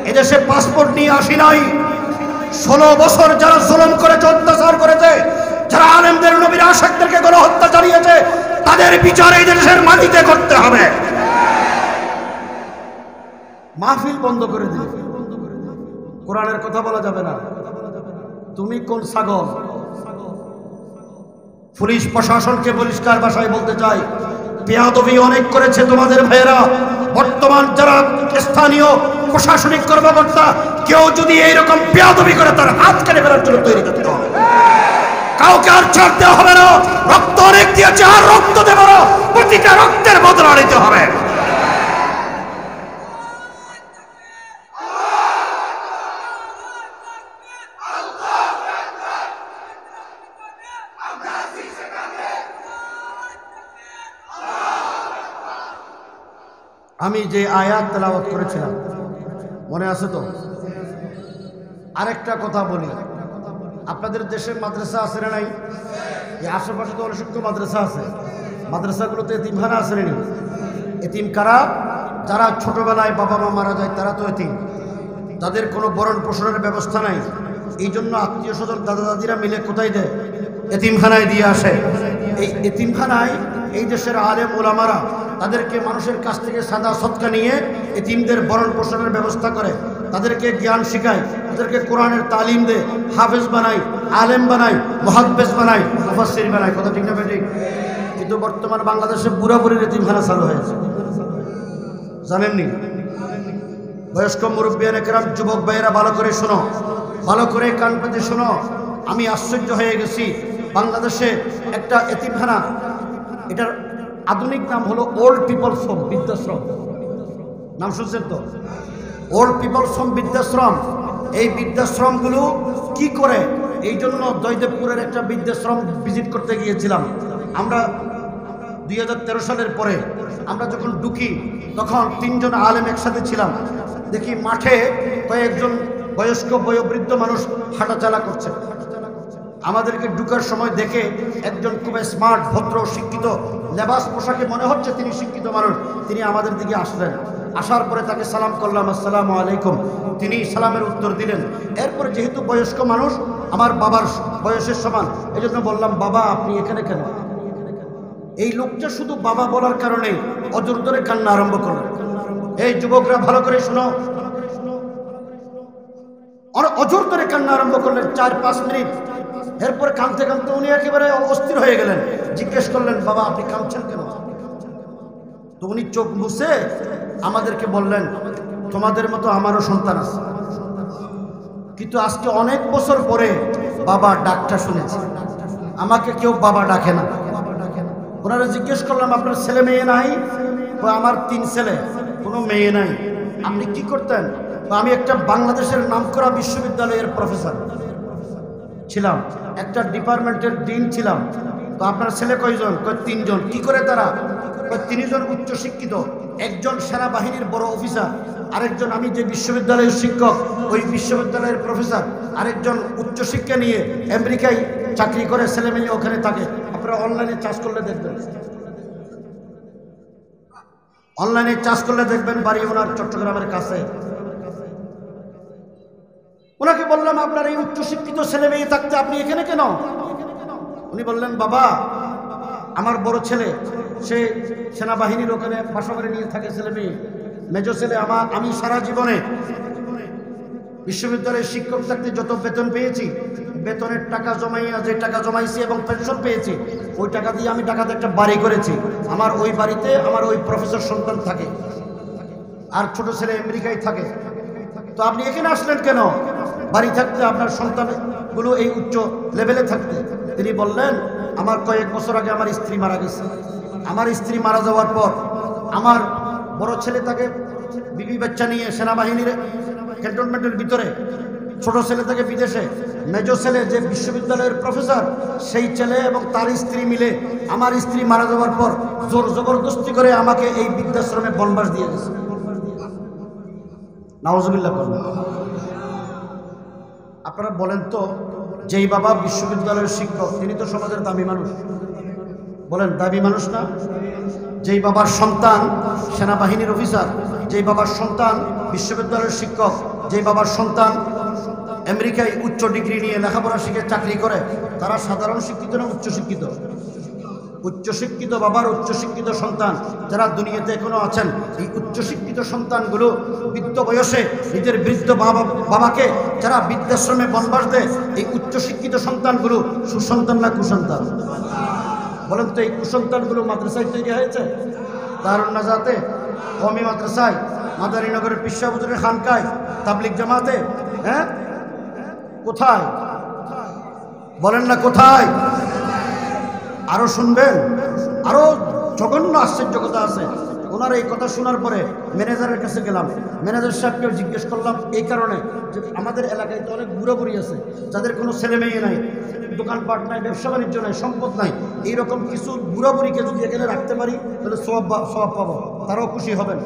এই দেশে পাসপোর্ট নিয়ে আসি নাই। 16 বছর যারা জুলুম করেছে, অত্যাচার করেছে, যারা আলেমদের নবীর আশিকদেরকে গণহত্যা চালিয়েছে, তাদের বিচার এই দেশের মাটিতে করতে হবে। মাহফিল বন্ধ করে দিল, কোরআনের কথা বলা যাবে না। তুমি কোন ছাগল? পুলিশ প্রশাসনকে পরিষ্কার ভাষায় বলতে চাই, বেয়াদবি অনেক করেছে তোমাদের ভাইয়েরা। বর্তমান যারা স্থানীয় প্রশাসনিক কর্মকর্তা, কেউ যদি এইরকম বেয়াদবি করে তার হাত কেটে ফেলার জন্য তৈরি করতে হবে। কাউকে আর ছাড় দেওয়া হবে না। রক্ত অনেক দিয়েছে, আর রক্ত দেব না, প্রতিটা রক্তের বদলা নিতে হবে। আমি যে আয়াত তেলাওয়াত করেছিলাম মনে আছে তো? আরেকটা কথা বলি, আপনাদের দেশে মাদ্রাসা আছে না নাই? এই আশেপাশে তো অসংখ্য মাদ্রাসা আছে। মাদ্রাসাগুলোতে এতিমখানা আছে না? এতিম কারা? যারা ছোটবেলায় বাবা মা মারা যায় তারা তো এতিম, তাদের কোনো ভরণ পোষণের ব্যবস্থা নাই। এই জন্য আত্মীয় স্বজন দাদা দাদিরা মিলে কোথায় দেয়? এতিমখানায় দিয়ে আসে। এই এতিমখানায় এই দেশের আলেম ওলামারা তাদেরকে মানুষের কাছ থেকে সাদা সৎকা নিয়ে এতিমদের ভরণ পোষণের ব্যবস্থা করে, তাদেরকে জ্ঞান শিখায়, তাদেরকে কোরআনের তালিম দেয়, হাফেজ বানায়, আলেম বানায়, মুহাদ্দিস বানায়, মুফাসসির বানায়। কথা ঠিক না ঠিক? কিন্তু বর্তমান বাংলাদেশে পুরোপুরি এতিমখানা চালু হয়েছে, জানেননি? বয়স্ক মুরব্বিয়ানে কেরাম, যুবক ভাইয়েরা ভালো করে শোনো, ভালো করে কান পেতে শোনো। আমি আশ্চর্য হয়ে গেছি, বাংলাদেশে একটা এতিমখানা, এটার আধুনিক নাম হলো ওল্ড পিপলস হোম, বৃদ্ধাশ্রম। নাম শুনছেন তো? ওল্ড পিপলস হোম, বৃদ্ধাশ্রম। এই বৃদ্ধাশ্রমগুলো কি করে? এই জন্য জয়দেবপুরের একটা বৃদ্ধাশ্রম ভিজিট করতে গিয়েছিলাম আমরা 2013 সালের পরে। আমরা যখন ঢুকি তখন 3 জন আলেম একসাথে ছিলাম। দেখি মাঠে কয়েকজন বয়স্ক বয়োবৃদ্ধ মানুষ হাঁটাচলা করছে। আমাদেরকে ঢুকার সময় দেখে একজন খুব স্মার্ট, ভদ্র, শিক্ষিত, লেবাস পোশাকে মনে হচ্ছে তিনি শিক্ষিত মানুষ, তিনি আমাদের দিকে আসলেন। আসার পরে তাকে সালাম করলাম, আসসালামু আলাইকুম। তিনি সালামের উত্তর দিলেন। এরপরে যেহেতু বয়স্ক মানুষ, আমার বাবার বয়সের সমান, এই জন্য বললাম, বাবা আপনি এখানে কেন? এই লোকটা শুধু বাবা বলার কারণে অজর ধরে কান্না আরম্ভ করলেন। এই যুবকরা ভালো করে শোনো, অজর ধরে কান্না আরম্ভ করলেন 4-5 মিনিট। এরপরে কাঁদতে কাঁদতে উনি একেবারে অস্থির হয়ে গেলেন। জিজ্ঞেস করলেন, বাবা আপনি কাঁদছেন কেন? তো উনি চোখ মুছে আমাদেরকে বললেন, তোমাদের মতো আমারও সন্তান আছে, কিন্তু আজকে অনেক বছর পরে বাবা ডাকটা শুনেছি, আমাকে কেউ বাবা ডাকে না। ওনারা জিজ্ঞেস করলাম, আপনার ছেলে মেয়ে নাই? আমার 3 ছেলে, কোনো মেয়ে নাই। আপনি কি করতেন? আমি একটা বাংলাদেশের নামকরা বিশ্ববিদ্যালয়ের প্রফেসর ছিলাম, একটা ডিপার্টমেন্টের ডিন ছিলাম। তো আপনার ছেলে কয়জন? 3 জন। কি করে তারা? 3 জন উচ্চশিক্ষিত, একজন সেনাবাহিনীর বড় অফিসার, আরেকজন আমি যে বিশ্ববিদ্যালয়ের শিক্ষক ওই বিশ্ববিদ্যালয়ের প্রফেসর, আরেকজন উচ্চশিক্ষা নিয়ে আমেরিকায় চাকরি করে, ছেলে মেয়ে ওখানে থাকে। আপনারা অনলাইনে চার্জ করলে দেখবেন, অনলাইনে চার্জ করলে দেখবেন বাড়ি ওনার চট্টগ্রামের কাছে। ওনাকে বললাম, আপনার এই উচ্চশিক্ষিত ছেলে মেয়ে থাকতে আপনি এখানে কেন? উনি বললেন, বাবা আমার বড় ছেলে সে সেনাবাহিনীর ওখানে বাসা বাড়ি নিয়ে থাকে, ছেলে মেয়ে। মেজো ছেলে আমি সারা জীবনে বিশ্ববিদ্যালয়ের শিক্ষক থাকতে যত বেতন পেয়েছি, বেতনের টাকা জমাইয়া যে টাকা জমাইছি এবং পেনশন পেয়েছি, ওই টাকা দিয়ে আমি ঢাকাতে একটা বাড়ি করেছি। আমার ওই বাড়িতে আমার ওই প্রফেসর সন্তান থাকে, আর ছোট ছেলে আমেরিকায় থাকে। তো আপনি এখানে আসলেন কেন? বাড়ি থাকতে আপনার সন্তানগুলো এই উচ্চ লেভেলে থাকতে। তিনি বললেন, আমার কয়েক বছর আগে আমার স্ত্রী মারা গেছে। আমার স্ত্রী মারা যাওয়ার পর আমার বড় ছেলে তাকে বিবি বাচ্চা নিয়ে সেনাবাহিনীর ক্যান্টনমেন্টের ভিতরে, ছোট ছেলে থাকে বিদেশে, মেজো ছেলে যে বিশ্ববিদ্যালয়ের প্রফেসর সেই ছেলে এবং তার স্ত্রী মিলে আমার স্ত্রী মারা যাওয়ার পর জোর জবরদস্তি করে আমাকে এই বৃদ্ধাশ্রমে বনবাস দিয়ে গেছে। নাউজুবিল্লাহ করলেন। আপনারা বলেন তো, যেই বাবা বিশ্ববিদ্যালয়ের শিক্ষক তিনি তো সমাজের দামি মানুষ, বলেন দামি মানুষ না? যেই বাবার সন্তান সেনাবাহিনীর অফিসার, যেই বাবার সন্তান বিশ্ববিদ্যালয়ের শিক্ষক, যেই বাবার সন্তান আমেরিকায় উচ্চ ডিগ্রি নিয়ে লেখাপড়া শিখে চাকরি করে, তারা সাধারণ শিক্ষিত না উচ্চশিক্ষিত? উচ্চশিক্ষিত বাবার উচ্চশিক্ষিত সন্তান যারা দুনিয়াতে এখনো আছেন, এই উচ্চশিক্ষিত সন্তানগুলো বৃদ্ধ বয়সে নিজের বৃদ্ধ বাবাকে যারা বৃদ্ধাশ্রমে বনবাস দেয়, এই উচ্চশিক্ষিত সন্তানগুলো সুসন্তান না কুসন্তান? বলেন তো, এই কুসন্তানগুলো মাদ্রাসায় তৈরি হয়েছে, দারুন নাজাতে, কওমি মাদ্রাসায়, মাদারীনগরের পিসা হুজুরের খানকায়, তাবলিগ জামাতে, হ্যাঁ কোথায়? বলেন না কোথায়? আরো শুনবেন, আরো জঘন্য আশ্চর্য কথা আছে। ওনার এই কথা শোনার পরে ম্যানেজারের কাছে গেলাম, ম্যানেজার সাহেবকেও জিজ্ঞেস করলাম এই কারণে যে আমাদের এলাকায় তো অনেক বুড়ো বুড়ি আছে যাদের কোনো ছেলে মেয়ে নাই, দোকানপাট নাই, ব্যবসা বাণিজ্য নাই, সম্পদ নাই। এইরকম কিছু বুড়ো বুড়িকে যদি এখানে রাখতে পারি তাহলে সব পাবো, তারাও খুশি হবেন।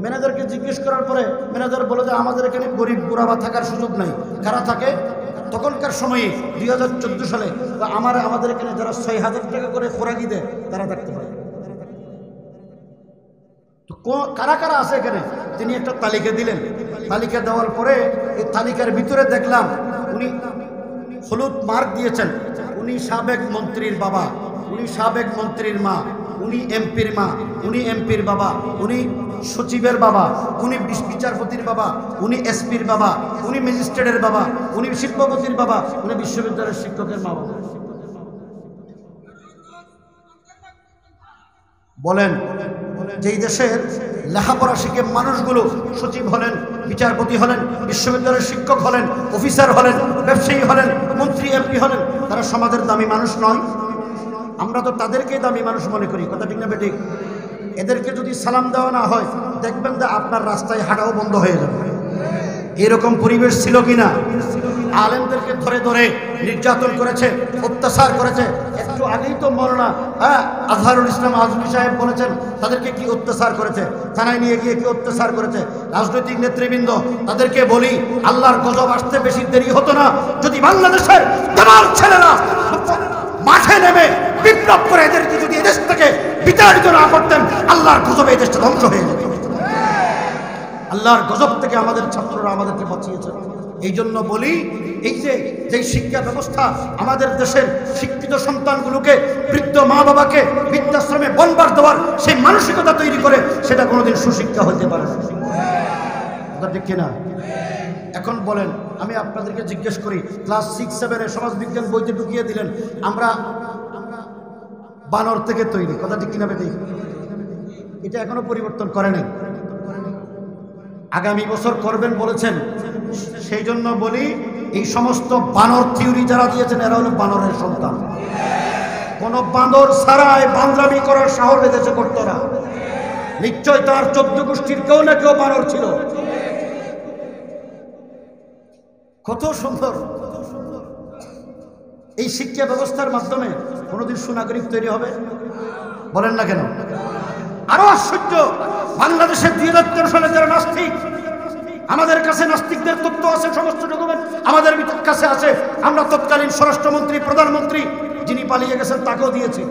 ম্যানেজারকে জিজ্ঞেস করার পরে ম্যানেজার বলে যে আমাদের এখানে গরিব বুড়া বা থাকার সুযোগ নাই। কারা থাকে? তখনকার সময়ে 2014 সালে আমাদের এখানে যারা 6,000 টাকা করে খোরাকি দেয় তারা থাকতে পারে। তো কারা কারা আছে এখানে? তিনি একটা তালিকা দিলেন। তালিকা দেওয়ার পরে এই তালিকার ভিতরে দেখলাম উনি হলুদ মার্ক দিয়েছেন। উনি সাবেক মন্ত্রীর বাবা, উনি সাবেক মন্ত্রীর মা, উনি এমপির মা, উনি এমপির বাবা, উনি সচিবের বাবা, উনি বিচারপতির বাবা, উনি এসপির বাবা, উনি ম্যাজিস্ট্রেটের বাবা, উনি শিল্পপতির বাবা, উনি বিশ্ববিদ্যালয়ের শিক্ষকের মা বাবা। বলেন, যেই দেশের লেখাপড়া শিখে মানুষগুলো সচিব হলেন, বিচারপতি হলেন, বিশ্ববিদ্যালয়ের শিক্ষক হলেন, অফিসার হলেন, ব্যবসায়ী হলেন, মন্ত্রী এমপি হলেন, তারা সমাজের দামি মানুষ নয়? আমরা তো তাদেরকেই দামি মানুষ মনে করি, কথা ঠিক না বেঠিক? এদেরকে যদি সালাম দেওয়া না হয় দেখবেন যে আপনার রাস্তায় হাঁটাও বন্ধ হয়ে যাবে। এরকম পরিবেশ ছিল কিনা? আলেমদেরকে ধরে ধরে নির্যাতন করেছে, অত্যাচার করেছে। একটু আগেই তো মৌলানা আজহারুল ইসলাম আজমি সাহেব বলেছেন তাদেরকে কি অত্যাচার করেছে, থানায় নিয়ে গিয়ে কি অত্যাচার করেছে। রাজনৈতিক নেতৃবৃন্দ তাদেরকে বলি, আল্লাহর গজব আসতে বেশি দেরি হতো না যদি বাংলাদেশের তামাম ছেলেরা মাঠে নেমে বিপ্লব করে এদেরকে যদি এদেশ থেকে বিতাড়িত না করতেন, আল্লাহর গজবে এই দেশটা ধ্বংস হয়ে যেত। আল্লাহর গজব থেকে আমাদের ছাত্ররা আমাদেরকে বাঁচিয়েছে। এই জন্য বলি, এই যে শিক্ষা ব্যবস্থা আমাদের দেশের শিক্ষিত সন্তানগুলোকে, বৃদ্ধ মা বাবাকে বৃদ্ধাশ্রমে বনবার দেওয়ার সেই মানসিকতা তৈরি করে, সেটা কোনোদিন সুশিক্ষা হতে পারে না। ঠিক কিনা? এখন বলেন, আমি আপনাদেরকে জিজ্ঞেস করি, ক্লাস 6-7 সমাজবিজ্ঞান বইতে ঢুকিয়ে দিলেন আমরা বানর থেকে তৈরি, কথা ঠিক কিনা বেঠিক? এটা এখনো পরিবর্তন করে নাই। আগামী বছর করবেন বলেছেন। সেই জন্য বলি, এই সমস্ত বানর থিওরি যারা দিয়েছেন এরা হলো বানরের সন্তান। কোন বান্দর ছাড়াই বান্দরামি করার সাহস এদেশে করতো না। নিশ্চয় তার 14 গোষ্ঠীর কেউ না কেউ বানর ছিল। কত সুন্দর! এই শিক্ষা ব্যবস্থার মাধ্যমে কোনোদিন সুনাগরিক তৈরি হবে? বলেন না কেন? আরো আশ্চর্য, বাংলাদেশের 2013 সালে যারা নাস্তিক, আমাদের কাছে নাস্তিকদের তথ্য আছে, সমস্ত ডকুমেন্ট আমাদের কাছে আছে। আমরা তৎকালীন স্বরাষ্ট্রমন্ত্রী, প্রধানমন্ত্রী যিনি পালিয়ে গেছেন তাকেও দিয়েছি,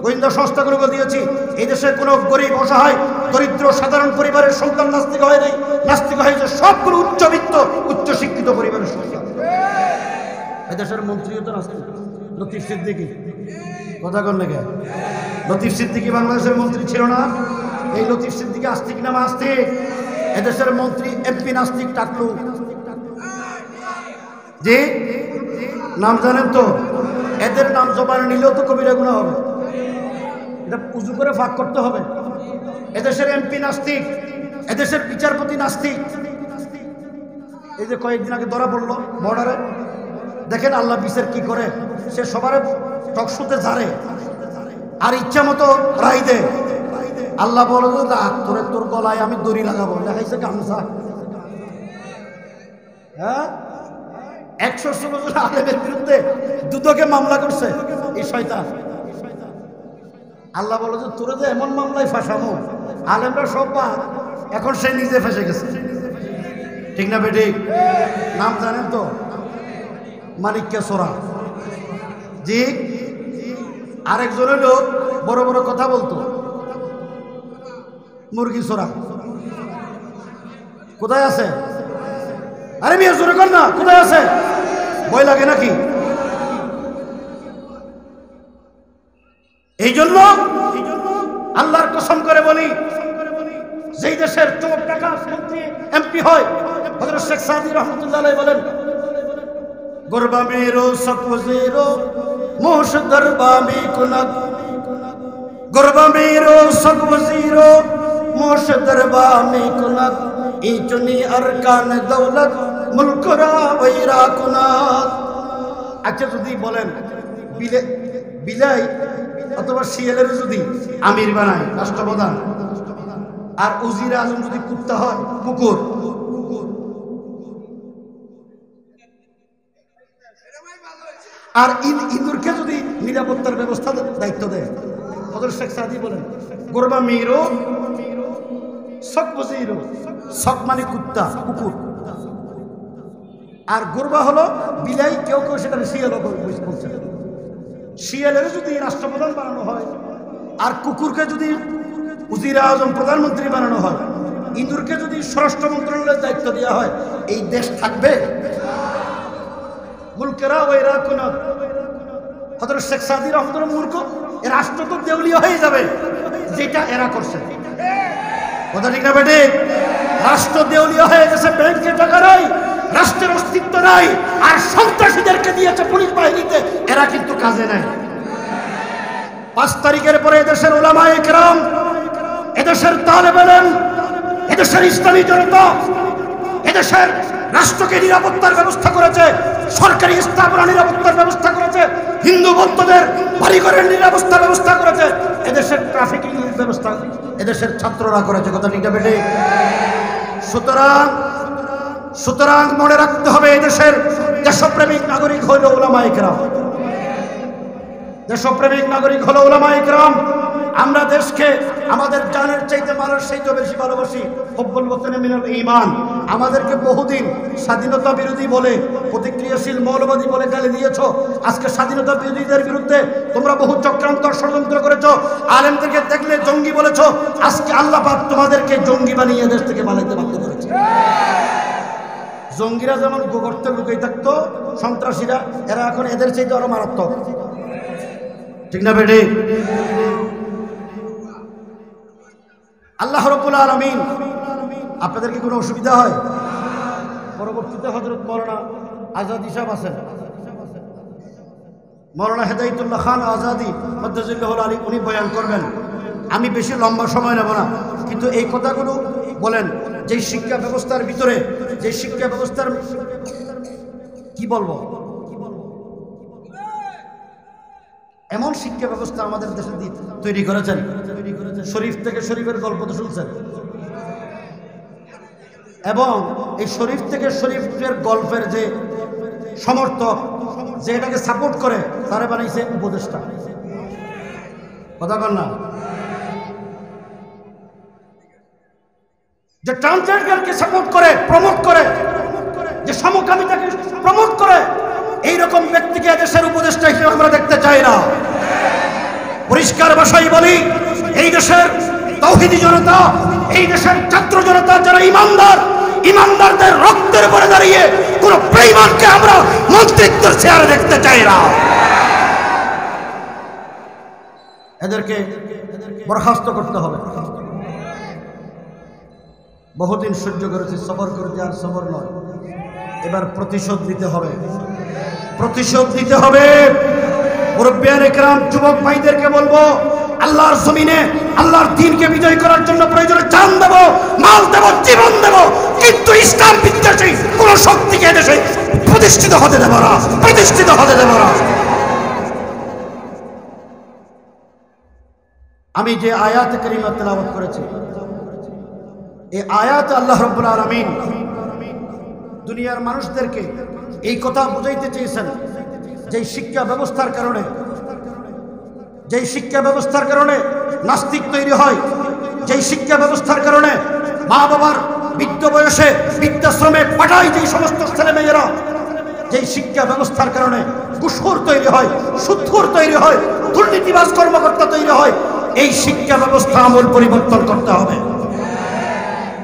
গোয়েন্দা সংস্থাগুলোকে দিয়েছি। এই দেশে কোনো গরিব, অসহায়, দরিদ্র, সাধারণ পরিবারের সন্তান নাস্তিক হয় নাই। নাস্তিক হয়েছে সবগুলো উচ্চবিত্ত, উচ্চশিক্ষিত পরিবারের সন্তান। এদেশের মন্ত্রীও তো নাস্তিক, লতিফ সিদ্দিকী। কথা কন নাকি? লতিফ সিদ্দিকী বাংলাদেশের মন্ত্রী ছিল না? এই লতিফ সিদ্দিকী আস্তিক না আস্তিক? এদেশের মন্ত্রী এমপি নাস্তিক টাকলু। জি, নাম জানেন তো? এদের নাম জবানে নিলেও তো কবিরা গুনাহ হবে। এটা উজু করে ফাঁক করতে হবে। এদেশের এমপি নাস্তিক, এদেশের বিচারপতি নাস্তিক। এই যে কয়েকদিন আগে ধরা পড়লো বর্ডারে, দেখেন আল্লাহ বিচার কি করে। সে সবার টকশোতে ঝাড়ে আর ইচ্ছা মতো রায় দেয়। আল্লাহ বলে তোরে তোর গলায় আমি দড়ি লাগাবো, দেখাইছে গামছা। হ্যাঁ, 116 জন আলেমের বিরুদ্ধে দুদকে মামলা করছে এই শয়তান। আল্লাহ বলে যে তোরে যে এমন মামলায় ফাঁসামো, আলেমরা সব বাদ, এখন সে নিজে ফেসে গেছে। ঠিক না বেঠিক? নাম জানেন তো? মানিক্য সোরা। জি, আরেকজন হলো বড় বড় কথা বলতো, মুরগি সোরা। কোথায় আছে? আরে মিয়া জোরে কর না, কোথায় আছে? ভয় লাগে নাকি? এই জন্য আল্লাহর কসম করে বলি, যেই দেশের চোর ডাকাত মন্ত্রী এমপি হয়, হযরত শেখ সাদি রহমাতুল্লাহ আলাইহি বলেন, গরবা মেরো সকজেরো মোশ দরবা মে কুনাত, গরবা মেরো সকজেরো মোশ দরবা মে কুনাত, ইতনি আরকান দৌলত মুলকরা ওয়রা কুনাত। আচ্ছা যদি বলেন বিলাই অথবা শিয়ালের যদি আমির বানায় রাষ্ট্রপ্রধান, আর উজির আজম যদি কুত্তা হয়, কুকুর, আর ইঁদুরকে যদি নিরাপত্তার ব্যবস্থা দায়িত্ব দেয়, হযরত শেখ সাদি বলেন গোরবা মিরো শক বজিরো, শক মানে কুত্তা, কুকুর, আর গোরবা হলো বিলাই, কেউ কেউ সেখানে শিয়ালও বলছে। শিয়ালের যদি রাষ্ট্রপ্রধান বানানো হয়, আর কুকুরকে যদি উজির আজম প্রধানমন্ত্রী বানানো হয়, ইঁদুরকে যদি স্বরাষ্ট্র মন্ত্রণালয়ের দায়িত্ব দেওয়া হয়, এই দেশ থাকবে? মুলকেরা ওইরা কোন হযরত শেখ সাদি রহমাতুল্লাহ মূর্খ, এ রাষ্ট্র তো দেউলিয়া হয়ে যাবে যেটা এরা করছে। কথা ঠিক না বেটে? রাষ্ট্র দেউলিয়া হয়ে গেছে, ব্যাংকে টাকা নাই, রাষ্ট্রের অস্তিত্ব নাই, আর সন্ত্রাসীদেরকে দিয়েছে পুলিশ বাহিনীতে, এরা কিন্তু কাজে নাই। 5 তারিখের পরে এদেশের উলামায়ে কেরাম, এদেশের তালেবে ইলম, এদেশের ইসলামী জনতা, এদেশের রাষ্ট্রকে নিরাপত্তার ব্যবস্থা করেছে, সরকারি স্থাপনা নিরাপত্তার ব্যবস্থা করেছে, হিন্দু ভক্তদের বাড়িঘরের নিরাপত্তার ব্যবস্থা করেছে, এদেশের ট্রাফিকিং ব্যবস্থা এদেশের ছাত্ররা করেছে। কথা ঠিক না বেটে? সুতরাং মনে রাখতে হবে, এদেশের দেশপ্রেমিক নাগরিক হইল উলামায়ে কেরাম, দেশপ্রেমিক নাগরিক হলো উলামায়ে কেরাম। আমরা দেশকে আমাদের জানের চাইতে মারার চাইতে বেশি ভালোবাসি। হুব্বুল ওয়াতানি মিনাল ঈমান। আমাদেরকে বহুদিন স্বাধীনতা বিরোধী বলে, প্রতিক্রিয়াশীল মৌলবাদী বলে গালি দিয়েছো। আজকে স্বাধীনতা বিরোধীদের বিরুদ্ধে তোমরা বহু চক্রান্ত ষড়যন্ত্র করেছো, আলেমদেরকে দেখলে জঙ্গি বলেছো। আজকে আল্লাহ পাক তোমাদেরকে জঙ্গি বানিয়ে দেশ থেকে পালাইতে বাধ্য করেছে। জঙ্গিরা যেমন গোগর্তে লুকিয়ে থাকতো, সন্ত্রাসীরা এরা এখন এদের চাইতে আরো মারাত্মক। ঠিক না বেটে? আল্লাহ রাব্বুল আলামিন, আপনাদের কি কোনো অসুবিধা হয়? পরবর্তীতে হযরত মাওলানা আজাদি সাহেব আছেন, মাওলানা হেদায়েতুল্লাহ খান আজাদি মাদ্দাজিল্লাহুল আলী, উনি বয়ান করবেন। আমি বেশি লম্বা সময় নেব না, কিন্তু এই কথাগুলো বলেন যে শিক্ষা ব্যবস্থার ভিতরে, যে শিক্ষা ব্যবস্থার কি বলবো, এমন শিক্ষা ব্যবস্থা আমাদের দেশে তৈরি করেছেন। শরীফ থেকে শরীফের গল্প তো শুনছেন, এবং এই শরীফ থেকে শরীফের গল্পের যে সমর্থক, যে এটাকে সাপোর্ট করে, তারা বানাইছে উপদেষ্টা। কথা বল না? যে ট্রান্সজেন্ডারকে সাপোর্ট করে, প্রমোট করে, যে সমকামিতাকে প্রমোট করে, এইরকম ব্যক্তিকে দেশের উপদেষ্টা হিসেবে আমরা দেখতে চাই না। পরিষ্কার ভাষায় বলি, এই দেশের তাওহীদি জনতা, এই দেশের ছাত্র জনতা যারা ইমানদার, ইমানদারদের রক্তের উপরে দাঁড়িয়ে কোন বেঈমানকে আমরা মন্ত্রিত্বের চেয়ারে দেখতে চাই না। এদেরকে বরখাস্ত করতে হবে। বহুদিন সহ্য করেছি, সবর করেছি, আর সবর নয়, এবার প্রতিশোধ নিতে হবে, প্রতিশোধ নিতে হবে। মুরব্বিয়ানে কেরাম, যুবক ভাইদেরকে বলবো, আল্লাহর জমিনে আল্লাহর দ্বীনকে বিজয় করার জন্য প্রয়োজনে জান দেব, মাল দেব, জীবন দেব, কিন্তু ইসলাম বিদ্বেষী কোন শক্তিকে দেশে প্রতিষ্ঠিত হতে দেব না, প্রতিষ্ঠিত হতে দেব না। আমি যে আয়াত কারিমা তেলাওয়াত করেছি, এই আয়াত আল্লাহ রাব্বুল আলামিন দুনিয়ার মানুষদেরকে এই কথা বুঝাইতে চেয়েছেন, যেই শিক্ষা ব্যবস্থার কারণে, যেই শিক্ষা ব্যবস্থার কারণে নাস্তিক তৈরি হয়, যেই শিক্ষা ব্যবস্থার কারণে মা বাবার বৃদ্ধ বয়সে বৃদ্ধাশ্রমে পাঠায় যেই সমস্ত ছেলে মেয়েরা, যেই শিক্ষা ব্যবস্থার কারণে ঘুষখোর তৈরি হয়, সুদখোর তৈরি হয়, দুর্নীতিবাজ কর্মকর্তা তৈরি হয়, এই শিক্ষা ব্যবস্থা আমূল পরিবর্তন করতে হবে।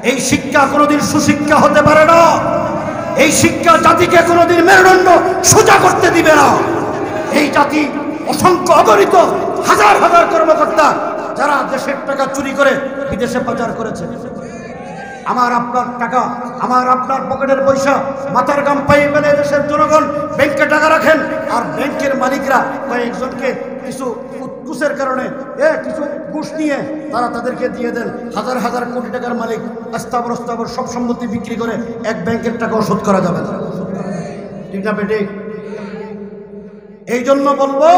এই শিক্ষা কোনোদিন সুশিক্ষা হতে পারে না। এই শিক্ষা জাতিকে কোনোদিন মেরুদণ্ড সোজা করতে দিবে না। এই জাতি অসংখ্য অগণিত হাজার হাজার কর্মকর্তা যারা দেশের টাকা চুরি করে বিদেশে পাচার করেছে। আমার আপনার টাকা, আমার আপনার পকেটের পয়সা মাথার গাম পাইয়ে ফেলে দেশের জনগণ ব্যাংকে টাকা রাখেন, আর ব্যাংকের মালিকরা কয়েকজনকে কিছু ঘুষের কারণে কিছু ঘুষ নিয়ে তারা তাদেরকে দিয়ে দেন। হাজার হাজার কোটি টাকার মালিক স্থাবর স্থাবর সব সম্পত্তি বিক্রি করে এক ব্যাংকের টাকাও শোধ করা যাবে না। ঠিক না বেটে? এই জন্য বলবো,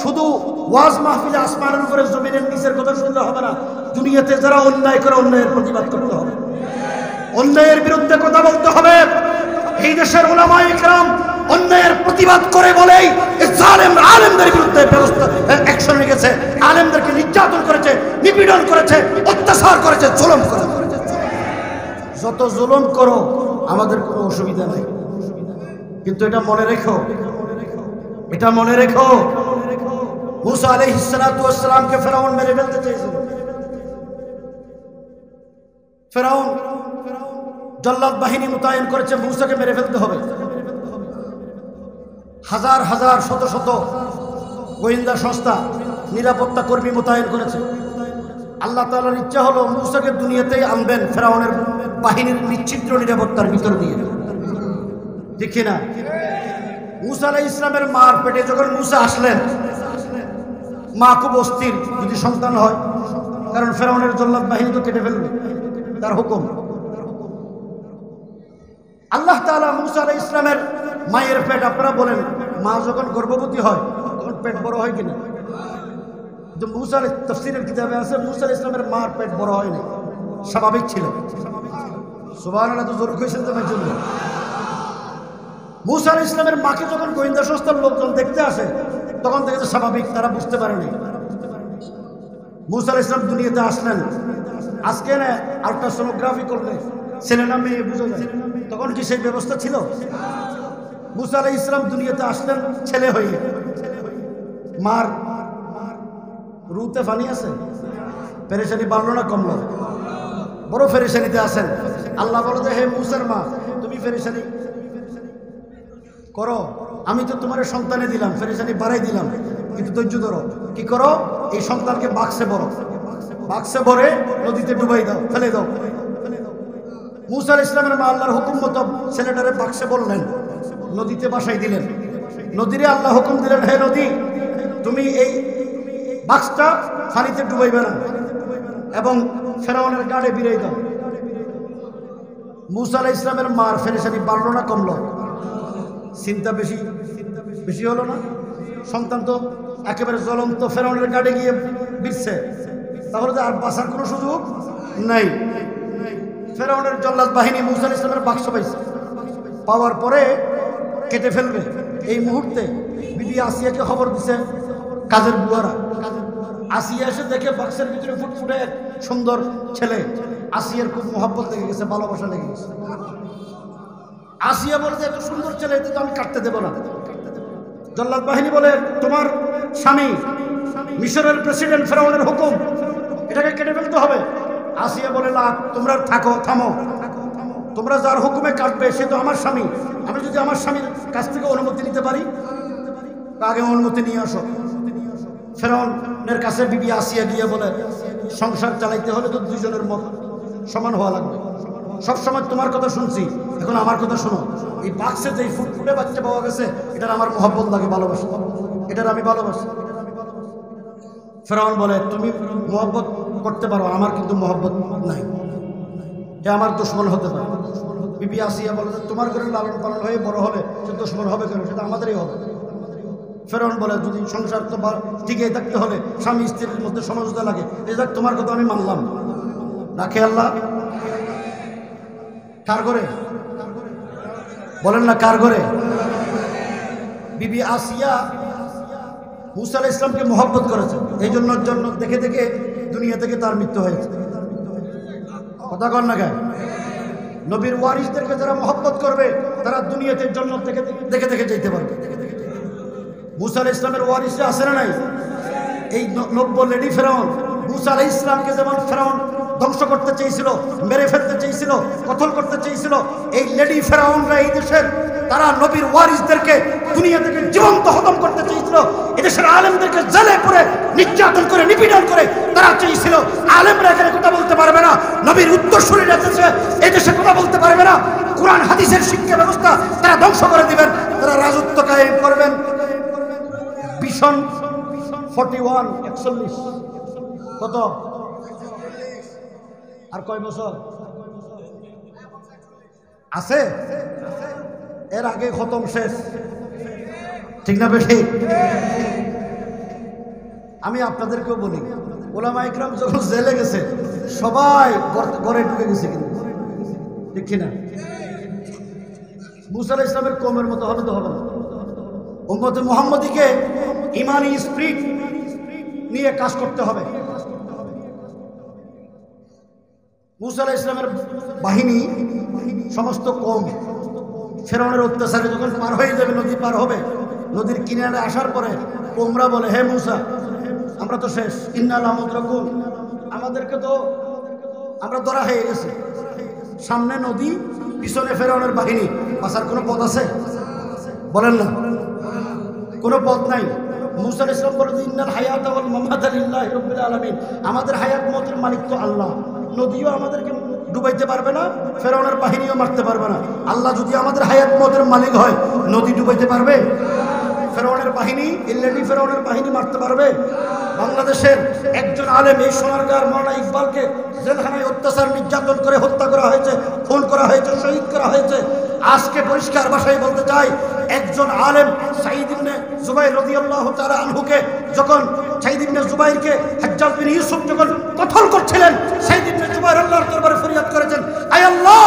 শুধু ওয়াজ মাহফিলে আসমানের উপরে জমিনের নিচের কথা শুনলে হবে না। দুনিয়াতে যারা অন্যায় করে অন্যায়ের প্রতিবাদ করতে হবে, অন্যায়ের বিরুদ্ধে কথা বলতে হবে। এই দেশের উলামায়ে কেরাম অন্যায়ের প্রতিবাদ করে বলেই জালেম আলেমদের বিরুদ্ধে ব্যবস্থা অ্যাকশন নিয়েছে, আলেমদেরকে নির্যাতন করেছে, নিপীড়ন করেছে, অত্যাচার করেছে, জুলুম করেছে। যত জুলুম করো আমাদের কোনো অসুবিধা নেই, কিন্তু এটা মনে রেখো, এটা মনে রেখো, মুসা আলাইহিস সালাতু ওয়াস সালামকে ফেরাউন মেরে ফেলতে চেয়েছিল। ফেরাউন জল্লাদ বাহিনী মোতায়েন করেছে, মুসাকে মেরে ফেলতে হবে। হাজার হাজার শত শত গোয়েন্দা সংস্থা নিরাপত্তা কর্মী মোতায়েন করেছে। আল্লাহ তাআলার ইচ্ছা হলো মুসাকে দুনিয়াতেই আনবেন ফেরাউনের বাহিনীর নিশ্চিদ্র নিরাপত্তার ভিতর দিয়ে। দেখি না, মুসা আলাইহিস ইসলামের মার পেটে যখন মুসা আসলেন, মা খুব অস্থির যদি সন্তান হয়, কারণ ফেরাউনের জল্লাদ বাহিনী তো কেটে ফেলবে, তার হুকুম। আল্লাহ তাআলা মুসা আলাইহিস ইসলামের মায়ের পেট, আপনারা বলেন মা যখন গর্ভবতী হয় তখন পেট বড় হয় কিনা? যে মুসা তাফসীরের কিতাবে আছে মুসা আলাইহিস ইসলামের মার পেট বড় হয়নি, স্বাভাবিক ছিল। সুবহানাল্লাহ, তো জোর কইছেন তো ভাই জন্য। মুসা আলাইহিস ইসলামের মাকে যখন গোয়েন্দা সংস্থার লোকজন দেখতে আসে তখন থেকে যে স্বাভাবিক, তারা বুঝতে পারেনি। মুসা আলাইহিস ইসলাম দুনিয়াতে আসলেন, আজকে না আল্ট্রাসোনোগ্রাফি করলে ছেলে না মেয়ে বুঝা যায়, তখন কি সেই ব্যবস্থা ছিল? মুসা আলাইহিস ইসলাম দুনিয়াতে আসলেন ছেলে হয়ে, মার রুতে পানি আছে, পেরেশানি বাড়লো না কমলো? বড় পেরেশানিতে আছেন। আল্লাহ বলে যে হে মুসার মা, তুমি পেরেশানি করো, আমি তো তোমার সন্তানে দিলাম, পেরেশানি বাড়াই দিলাম, কিন্তু ধৈর্য ধরো। কি করো? এই সন্তানকে বাক্সে ভরো, বাক্সে ভরে নদীতে ডুবাই দাও, ফেলে দাও। মুসা আলাইহিস ইসলামের মা আল্লাহর হুকুম মতো ছেলেটারে বাক্সে বললেন, নদীতে বাসাই দিলেন। নদীরে আল্লাহ হুকুম দিলেন, হে নদী, তুমি এই বাক্সটা পানিতে ডুবাইবে না এবং ফেরাউনের গাড়ে বিরাই দাও। মুসা আলাইহিস ইসলামের মার পেরেশানি বাড়লো না কমলো? চিন্তা বেশি বেশি হলো না? সন্তান তো একেবারে জ্বলন্ত ফেরাউনের গাড়ে গিয়ে বিরছে, তাহলে তো আর বাঁচার কোনো সুযোগ নাই। ফেরাউনের জল্লাদ বাহিনী মুসা আলাইহিস ইসলামের বাক্স পাইছে, পাওয়ার পরে কেটে ফেলবে। এই মুহূর্তে বিবি আসিয়াকে খবর দিছে কাজের বুয়ারা। আসিয়া এসে দেখে বাক্সের ভিতরে ফুটফুটে এক সুন্দর ছেলে। আসিয়ার খুব মহব্বত লেগে গেছে, ভালোবাসা লেগে গেছে। আসিয়া বলে যে এত সুন্দর ছেলে, তো আমি কাটতে দেবো না। জল্লাদ বাহিনী বলে তোমার স্বামী মিশরের প্রেসিডেন্ট, ফেরাউনের হুকুম, এটাকে কেটে ফেলতে হবে। আসিয়া বলে না, তোমরা থাকো, থামো, তোমরা যার হুকুমে কাটবে সে তো আমার স্বামী, আমি যদি আমার স্বামীর কাছ থেকে অনুমতি নিতে পারি, আগে অনুমতি নিয়ে আসো। ফেরাউনের কাছে বিবি আসিয়া গিয়ে বলে, সংসার চালাইতে হলে তো দুজনের মত সমান হওয়া লাগবে। সবসময় তোমার কথা শুনছি, এখন আমার কথা শোনো। এই বাক্সে যে ফুটফুটে বাচ্চা পাওয়া গেছে, এটার আমার মহব্বত লাগে, ভালোবাসি, এটার আমি ভালোবাসি। ফেরাউন বলে, তুমি মহব্বত করতে পারো, আমার কিন্তু মহব্বত নাই, এ আমার দুশমন হতে পারে। বিবি আসিয়া বলে, তোমার ঘরে লালন পালন হয়ে বড় হলে সে দুশমন হবে কেন? সেটা আমাদেরই হবে। ফেরাউন বলে, যদি সংসার তো টিকে থাকতে হলে স্বামী স্ত্রীর মধ্যে সমঝোতা লাগে, এই যাক তোমার কথা আমি মানলাম। রাখে আল্লাহ? কার ঘরে বলেন না, কার ঘরে? বিবি আসিয়া মুসা আলাইহিস ইসলামকে মহব্বত করেছে, এই জন্য দেখে দেখে দুনিয়া থেকে তার মৃত্যু হয়েছে। কথা কন না কেন? নবীর ওয়ারিসদেরকে যারা মহব্বত করবে তারা দুনিয়াতে জন্নত থেকে দেখে দেখে যেতে পারবে। মুসা আলাইহিস ইসলামের ওয়ারিসরা আছে না নাই? এই নব্য লেডি ফেরাউন মুসা আলাইহিস ইসলামকে যেমন ফেরাউন ধ্বংস করতে চেয়েছিল, মেরে ফেলতে চেয়েছিল, কতল করতে চেয়েছিল, এই লেডি ফেরাউনরা এই দেশের তারা নবীর ওয়ারিসদেরকে দুনিয়া থেকে জীবন্ত খতম করতে চেয়েছিল। এদেশের আলেমদেরকে জেলে পুরে নির্যাতন করে নিপীড়ন করে তারা চেয়েছিল আলেমরা এখানে কথা বলতে পারবে না, নবীর উত্তরসূরিরা এদেশে কথা বলতে পারবে না, কোরআন হাদিসের শিক্ষা ব্যবস্থা তারা ধ্বংস করে দিবেন, তারা রাজত্ব কায়েম করবেন। ভীষণ 41 41 কত আর কয় বছর আছে? এর আগে খতম শেষ। ঠিক না বেশি? আমি আপনাদেরকেও বলি, ওলামা ইকরাম যখন জেলে গেছে সবাই ঘরে ঢুকে গেছে, কিন্তু ঠিক কিনা? মুসা আলাইহিস সালামের কওমের মতো হলে তো হবে না। উম্মতে মুহাম্মদীকে ইমানি স্পিরিট নিয়ে কাজ করতে হবে। মুসা আলাইহিস সালামের বাহিনী সমস্ত কওম ফেরাউনের অত্যাচারে যখন পার হয়ে যাবে, নদী পার হবে, নদীর কিনারে আসার পরে কওমরা বলে, হে মুসা, আমরা তো শেষ, ইন্না লা মুদরাকুন, আমাদেরকে তো আমরা ধরা হয়ে গেছে, সামনে নদী, পিছনে ফেরাউনের বাহিনী, বাঁচার কোনো পথ আছে? বলেন না, কোনো পথ নাই। মুসা আলাইহিস সালাম বলে, ইন্নাল হায়াতা ওয়াল মামাতা লিল্লাহি রাব্বিল আলামিন, আমাদের হায়াত মতের মালিক তো আল্লাহ, নদীও আমাদেরকে ডুবাইতে পারবে না, ফেরাউনের বাহিনীও মারতে পারবে না। আল্লাহ যদি আমাদের হায়াত মতের মালিক হয়, নদী ডুবাইতে পারবে? ফেরাউনের বাহিনী, ইল্লেডি ফেরাউনের বাহিনী মারতে পারবে? বাংলাদেশের একজন আলেম, এই সোনারগাঁর মাওলানা ইকবালকে জেলখানায় অত্যাচার নির্যাতন করে হত্যা করা হয়েছে, খুন করা হয়েছে, শহীদ করা হয়েছে। আজকে পরিষ্কার ভাষায় বলতে চাই, একজন আলেম সাঈদ ইবনে জুবাইর রাদিয়াল্লাহু তাআলা আনহুকে যখন সাঈদ ইবনে জুবাইরকে হাজ্জাজ বিন ইউসুফ যখন কতল করছিলেন, সাঈদ ইবনে জুবাইর আল্লাহর দরবারে ফরিয়াদ করেছেন, আয় আল্লাহ,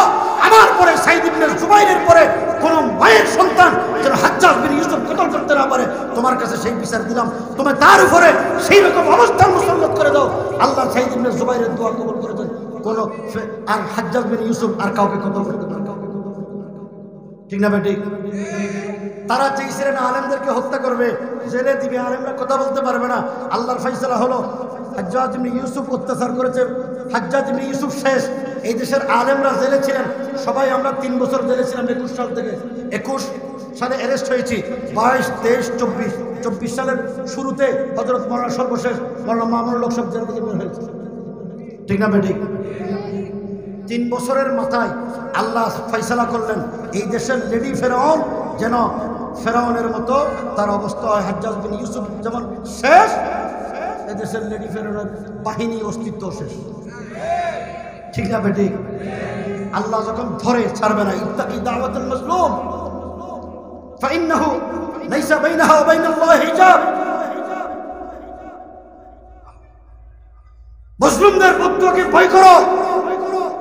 আমার পরে সাঈদ ইবনে জুবাইরের পরে কোন মায়ের সন্তান যেন হাজ্জাজ বিন ইউসুফ কতল করতে না পারে, তোমার কাছে সেই বিচার দিলাম, তুমি তার উপরে সেই রকম অবস্থান মুসল্লত করে দাও। আল্লাহ সাঈদ ইবনে জুবাইরের দোয়া কবুল করেছেন, কোন আর হাজ্জাজ বিন ইউসুফ আর কাউকে কতল করতে পারে? ঠিক না বেটি? তারা চেয়েছিলেন আলেমদেরকে হত্যা করবে, জেলে দিবে, আলেমরা কথা বলতে পারবে না। আল্লাহর ফয়সালা হলো, হাজ্জাজ ইবনে ইউসুফ অত্যাচার করেছে, হাজ্জাজ ইবনে ইউসুফ শেষ। এই দেশের আলেমরা জেলে ছিলেন, সবাই আমরা 3 বছর জেলে ছিলাম। 21 সাল থেকে 21 সালে অ্যারেস্ট হয়েছি, 22, 23, 24। 24 সালের শুরুতে হযরত মাওলানা সর্বশেষ মাওলানা মামুনুল হক সাহেব জেল থেকে বের হয়েছে। ঠিক না বেটি? 3 বছরের মাথায় আল্লাহ ফয়সালা করলেন, এই দেশের লেডি ফেরাউন যেন ফেরাউনের মতো তার অবস্থা হয়। হাজ্জাজ বিন ইউসুফ যেমন শেষ, এই দেশের লেডি ফেরাউনের বাহিনী অস্তিত্ব শেষ। ঠিক না বেটি? আল্লাহ যখন ধরে ছাড়বে না, ইত্তাকি দাওয়াতুল মাজলুম ফাইন্নাহু লাইসা বাইনাহা ওয়া বাইনাল্লাহি হিজাব। মুসলিমদের বদুয়াকে ভয় করো।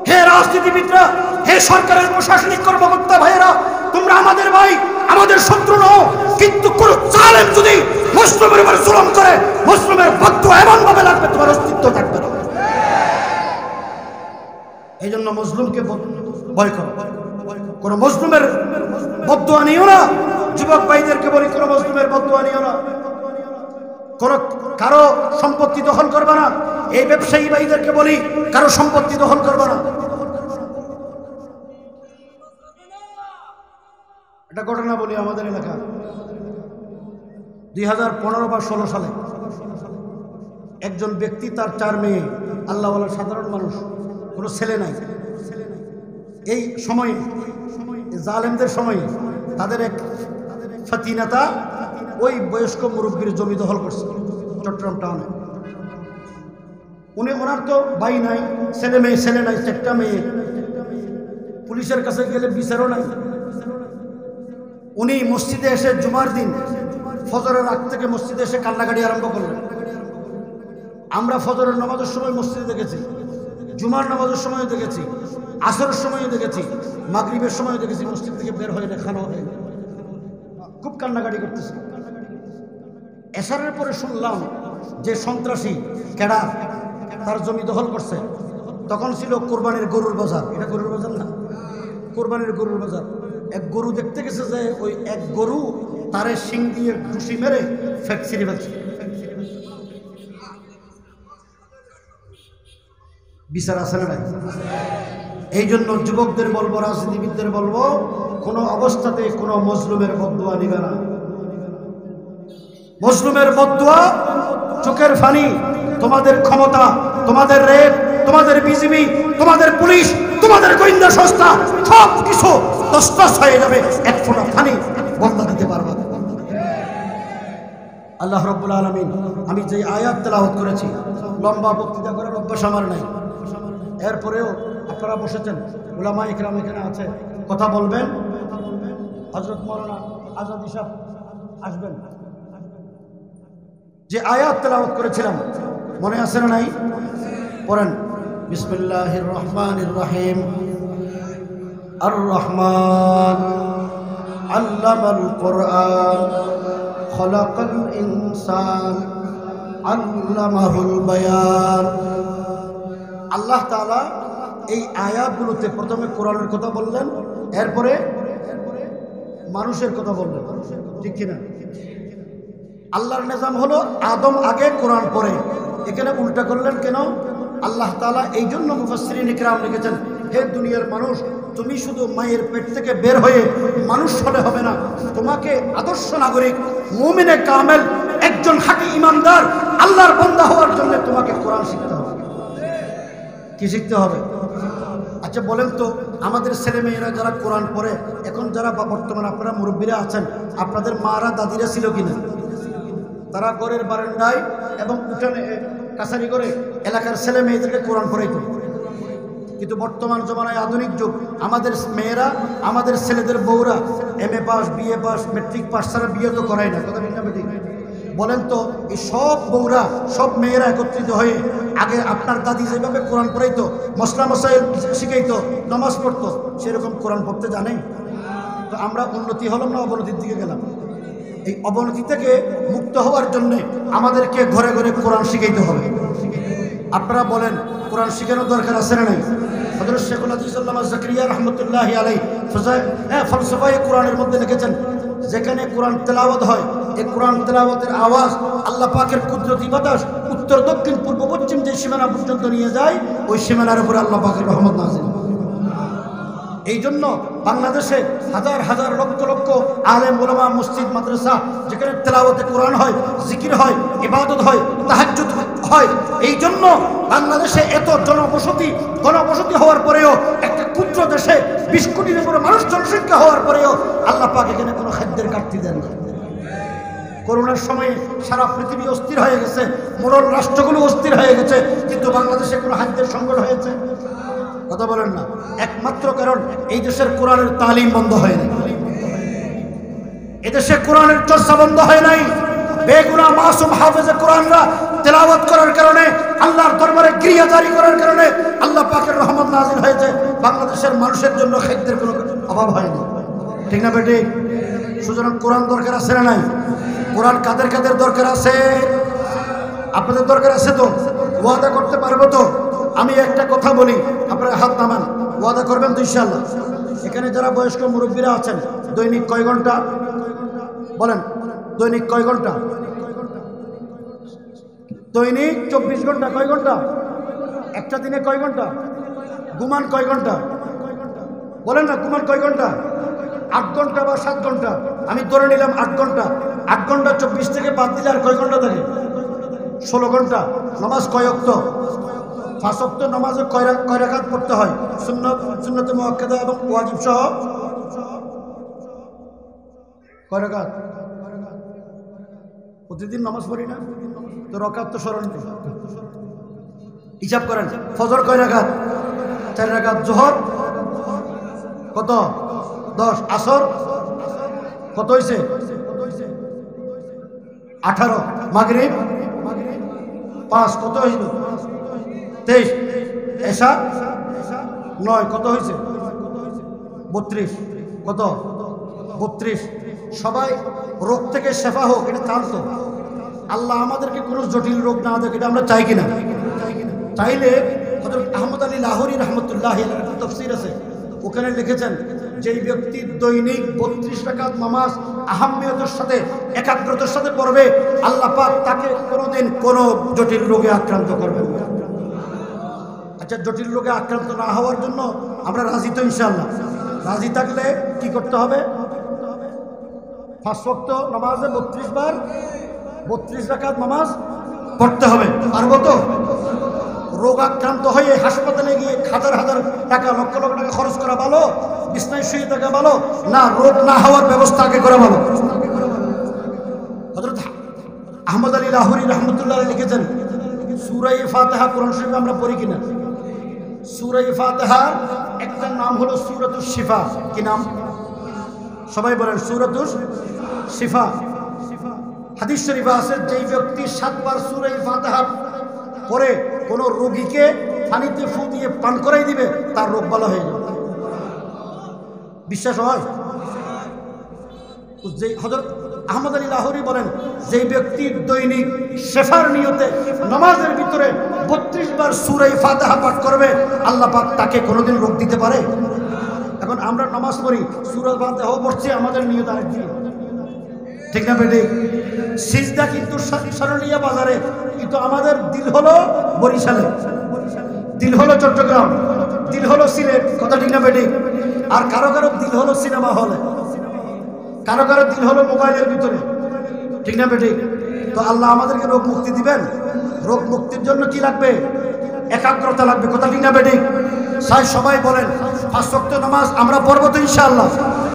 হে রাজনীতিবিদরা, হে সরকারের প্রশাসনিক কর্মকর্তা ভাইয়েরা, তোমরা আমাদের ভাই, আমাদের শত্রু নও, কিন্তু কোন জালেম যদি মুসলিমের উপর জুলুম করে, মুসলিমের বদুয়া এমন ভাবে লাগবে তোমার অস্তিত্ব থাকবে না। এই জন্য মুসলিমকে ভয় করো, কোন মুসলিমের বদুয়া নিও না। যুবক ভাইদেরকে বলি, কোন মুসলিমের বদুয়া নিও না, কোন কারো সম্পত্তি দখল করবে না। এই ব্যবসায়ী ভাইদেরকে বলি, কারো সম্পত্তি দখল করবে না। একটা ঘটনা বলি, আমাদের এলাকা 2015 বা 16 সালে একজন ব্যক্তি, তার 4 মেয়ে, আল্লাহওয়ালা সাধারণ মানুষ, কোনো ছেলে নাই। এই সময়ে জালেমদের সময়ে তাদের এক ফাতি নেতা ওই বয়স্ক মুরব্বীর জমি দখল করছে চট্টগ্রাম টাউনে। ওনার তো ভাই নাই, ছেলে নাই, 4টা মেয়ে, পুলিশের কাছে গেলে বিচারও নাই। উনি মসজিদে এসে জুমার দিন ফজরের আগ থেকে মসজিদে এসে কান্নাকাটি আরম্ভ করলেন। আমরা ফজরের নামাজের সময় মসজিদে দেখেছি, জুমার নামাজের সময়ও দেখেছি, আসরের সময়ও দেখেছি, মাগরিবের সময়ও দেখেছি, মসজিদ থেকে বের হয়ে দেখানো হয়, খুব কান্নাকাটি করতেছে। এশারের পরে শুনলাম যে সন্ত্রাসী ক্যাডার তার জমি দখল করছে। তখন ছিল কোরবানির গরুর বাজার, এটা গরুর বাজার না, কোরবানির গরুর বাজার। এক গরু দেখতে গেছে যে ওই এক গরু তারে শিং দিয়ে ঘুষি মেরে ফ্যাক্টরি ফেলছে। বিচার আছে না? এই জন্য যুবকদের বলবো, রাজনীতিবিদদের বলবো, কোনো অবস্থাতে কোনো মজলুমের বদদুয়া নিবে না। মজলুমের বদদুয়া চোখের ফানি, তোমাদের ক্ষমতা, তোমাদের রেপ, তোমাদের বিজিবি, তোমাদের পুলিশ, তোমাদের গোয়েন্দা সংস্থা সব কিছু তছনছ হয়ে যাবে, এক ফোঁটা ফানি বদলা দিতে পারবে না। আল্লাহ রাব্বুল আলামিন, আমি যে আয়াত তেলাওয়াত করেছি, লম্বা বক্তৃতা করার অভ্যাস আমার নাই, এরপরেও আপনারা বসেছেন, উলামা ইকরাম এখানে আছে, কথা বলবেন। হযরত মাওলানা আজাদ সাহেব আসবেন। যে আয়াত তেলাওয়াত করেছিলাম মনে আছে না নাই? পড়েন বিসমিল্লাহির রহমানির রহিম। আর রহমান আল্লামাল কুরআন খলাকাল ইনসান আল্লামাহুল বায়ান। আল্লাহ তাআলা এই আয়াতগুলোতে প্রথমে কোরআনের কথা বললেন, এরপরে মানুষের কথা বললেন, ঠিক কিনা? আল্লাহর নিজাম হলো আদম আগে কোরআন পরে, এখানে উল্টা করলেন কেন? আল্লাহ তাআলা এই জন্য মুফাসসিরিন ইকরাম লিখেছেন, হে দুনিয়ার মানুষ, তুমি শুধু মায়ের পেট থেকে বের হয়ে মানুষ হলে হবে না, তোমাকে আদর্শ নাগরিক, মুমিনে কামেল, একজন খাঁটি ইমানদার আল্লাহর বান্দা হওয়ার জন্য তোমাকে কোরআন শিখতে হবে। কি শিখতে হবে? আচ্ছা বলেন তো, আমাদের ছেলে মেয়েরা যারা কোরআন পড়ে, এখন যারা বর্তমানে আপনারা মুরব্বীরা আছেন, আপনাদের মারা দাদিরা ছিল কিনা? তারা ঘরের বারান্দায় এবং উঠানে কাছারি করে এলাকার ছেলে মেয়েদেরকে কোরআন পড়াইতো। কিন্তু বর্তমান জমানায় আধুনিক যুগ, আমাদের মেয়েরা, আমাদের ছেলেদের বউরা MA pass, BA pass, matric pass ছাড়া বিয়ে তো করায় না। কথা ঠিক না বেঠিক? বলেন তো, এই সব বউরা, সব মেয়েরা একত্রিত হয়ে আগে আপনার দাদি যেভাবে কোরআন পড়াইতো, মশলা মশাইল শিখাইতো, নামাজ পড়তো, সেরকম কোরআন পড়তে জানে? তো আমরা উন্নতি হলাম না অবনতির দিকে গেলাম? এই অবনতি থেকে মুক্ত হওয়ার জন্য আমাদেরকে ঘরে ঘরে কোরআন শিখাইতে হবে। আপনারা বলেন, কোরআন শিখানোর দরকার আছে না নাই? হযরত শেখুল হাদিস আল্লামা জাকারিয়া রাহমাতুল্লাহি আলাইহি ফালসাফায়ে কোরআনের মধ্যে লিখেছেন, যেখানে কোরআন তেলাওয়াত হয়, এই কোরআন তেলাওয়াতের আওয়াজ আল্লাহ পাকের কুদরতি বাতাস উত্তর দক্ষিণ পূর্ব পশ্চিম যে সীমানা পর্যন্ত নিয়ে যায়, ওই সীমানার উপরে আল্লাহ পাকের রহমত নাযিল হয়। এই জন্য বাংলাদেশে হাজার হাজার লক্ষ লক্ষ আলেম ওলামা, মসজিদ, মাদ্রাসা, যেখানে তেলাওয়াতে কোরআন হয়, জিকির হয়, ইবাদত হয়, তাহাজ্জুদ হয়। এই জন্য বাংলাদেশে এত ঘনবসতি হওয়ার পরেও, একটা ক্ষুদ্র দেশে 20 কোটির উপরে মানুষ জনসংখ্যা হওয়ার পরেও আল্লাহ পাক এখানে কোনো খাদ্যের ঘাটতি দেন না। করোনার সময়ে সারা পৃথিবী অস্থির হয়ে গেছে, মোড়ল রাষ্ট্রগুলো অস্থির হয়ে গেছে, কিন্তু বাংলাদেশে কোনো খাদ্যের সংকট হয়েছে? কথা বলেন না। একমাত্র কারণ এই দেশের কোরআনের তালিম বন্ধ হয় নাই, এদেশে কোরআনের চর্চা বন্ধ হয় নাই। বেগুনাহ মাসুম হাফেজে কোরআনরা তেলাওয়াত করার কারণে, আল্লাহর দরবারে গিরিয়া জারি করার কারণে আল্লাহ পাকের রহমত নাযিল হয়েছে। বাংলাদেশের মানুষের জন্য খাদ্যের কোনো অভাব হয়নি, ঠিক না বেটি? সুতরাং কোরআন দরকার আছে না নাই? কোরআন কাদের কাদের দরকার আছে? আপনাদের দরকার আছে তো? ওয়াদা করতে পারবো তো? আমি একটা কথা বলি, আপনারা হাত নামান, ওয়াদা করবেন তো ইনশাআল্লাহ? এখানে যারা বয়স্ক মুরব্বীরা আছেন, দৈনিক কয় ঘন্টা বলেন? দৈনিক কয় ঘন্টা? দৈনিক 24 ঘন্টা। কয় ঘন্টা? একটা দিনে কয় ঘন্টা? ঘুমান কয় ঘন্টা? বলেন না, ঘুমান কয় ঘন্টা? 8 ঘন্টা বা 7 ঘন্টা? আমি ধরে নিলাম 8 ঘন্টা। 8 ঘন্টা 24 থেকে বাদ দিলে আর কয় ঘন্টা থাকে? 16 ঘন্টা। নামাজ কয় ওয়াক্ত? 5 ওয়াক্ত। নামাজে কয় রাকাত পড়তে হয়? সুন্নতে মুআক্কাদা এবং ওয়াজিব সহ কয় রাকাত? প্রতিদিন নামাজ পড়ি না তো, রাকাত তো স্মরণ নেই, হিসাব করেন। ফজর কয় রাকাত? 4 রাকাত। যোহর কত? 10। আসর কত হয়েছে? 18। মাগরিব 5। কত হয়েছিল? 23। এশা 9। কত হয়েছে? 32। কত? 32। সবাই রোগ থেকে শেফা হোক, এটা চান তো? আল্লাহ আমাদেরকে কোনো জটিল রোগ না দেখ, এটা আমরা চাই কিনা? চাইলে হযরত আহমদ আলী লাহোরী রাহমাতুল্লাহি আলাইহি একটা তাফসীর আছে, ওখানে লিখেছেন, যেই ব্যক্তি দৈনিক 32 রাকাত নামাজ আহম্মিয়তের সাথে, একাগ্রতার সাথে পড়বে, আল্লাহ পাক তাকে কোনোদিন কোনো জটিল রোগে আক্রান্ত করবেন না। আচ্ছা, জটিল রোগে আক্রান্ত না হওয়ার জন্য আমরা রাজি তো ইনশাআল্লাহ? রাজি থাকলে কি করতে হবে? 5 ওয়াক্ত নামাজে 32 বার 32 রাকাত নামাজ পড়তে হবে। পারবো তো? রোগাক্রান্ত হয়ে হাসপাতালে গিয়ে হাজার হাজার টাকা, লক্ষ লক্ষ টাকা খরচ করা ভালো, বিছনায় শুয়ে থাকা ভালো না রোগ না হওয়ার ব্যবস্থা আগে করা ভালো? হযরত আহমদ আলী লাহোরী রাহমাতুল্লাহ লিখেছেন, সূরা ফাতিহা কোরআন শরীফে আমরা পড়ি কিনা? সূরা ফাতিহার একটা নাম হলো সূরাতুশ শিফা। কি নাম? সবাই বলেন, সূরাতুশ শিফা। হাদিস শরীফে আছে, যেই ব্যক্তি 7 বার সূরা ফাতিহা পড়ে কোন রোগীকে পানিতে ফু দিয়ে পান করাই দিবে, তার রোগ ভালো হয়ে যাবে। বিশ্বাস হয়? যে হযরত আহমদ আলী লাহোরী বলেন, যে ব্যক্তি দৈনিক শেফার নিয়তে নামাজের ভিতরে 32 বার সূরা ফাতিহা পাঠ করবে, আল্লাহ পাক তাকে কোনোদিন রোগ দিতে পারে? এখন আমরা নামাজ পড়ি, সূরা ফাতিহাও পড়ছি, আমাদের নিয়ত আরেক দিকে, ঠিক না বেটি? সিজদা কিন্তু সারুলিয়া বাজারে, কিন্তু আমাদের দিল হলো বরিশালে, দিল হলো চট্টগ্রাম, দিল হলো সিলেট, কথা ঠিক না বেটি? আর কারো কারো দিল হলো সিনেমা হলে, কারো কারো দিল হলো মোবাইলের ভিতরে, ঠিক না বেটি? তো আল্লাহ আমাদেরকে রোগ মুক্তি দিবেন। রোগ মুক্তির জন্য কি লাগবে? একাগ্রতা লাগবে, কথা ঠিক না বেটি? সবাই বলেন 5 ওয়াক্ত নামাজ আমরা পড়ব তো ইনশাআল্লাহ।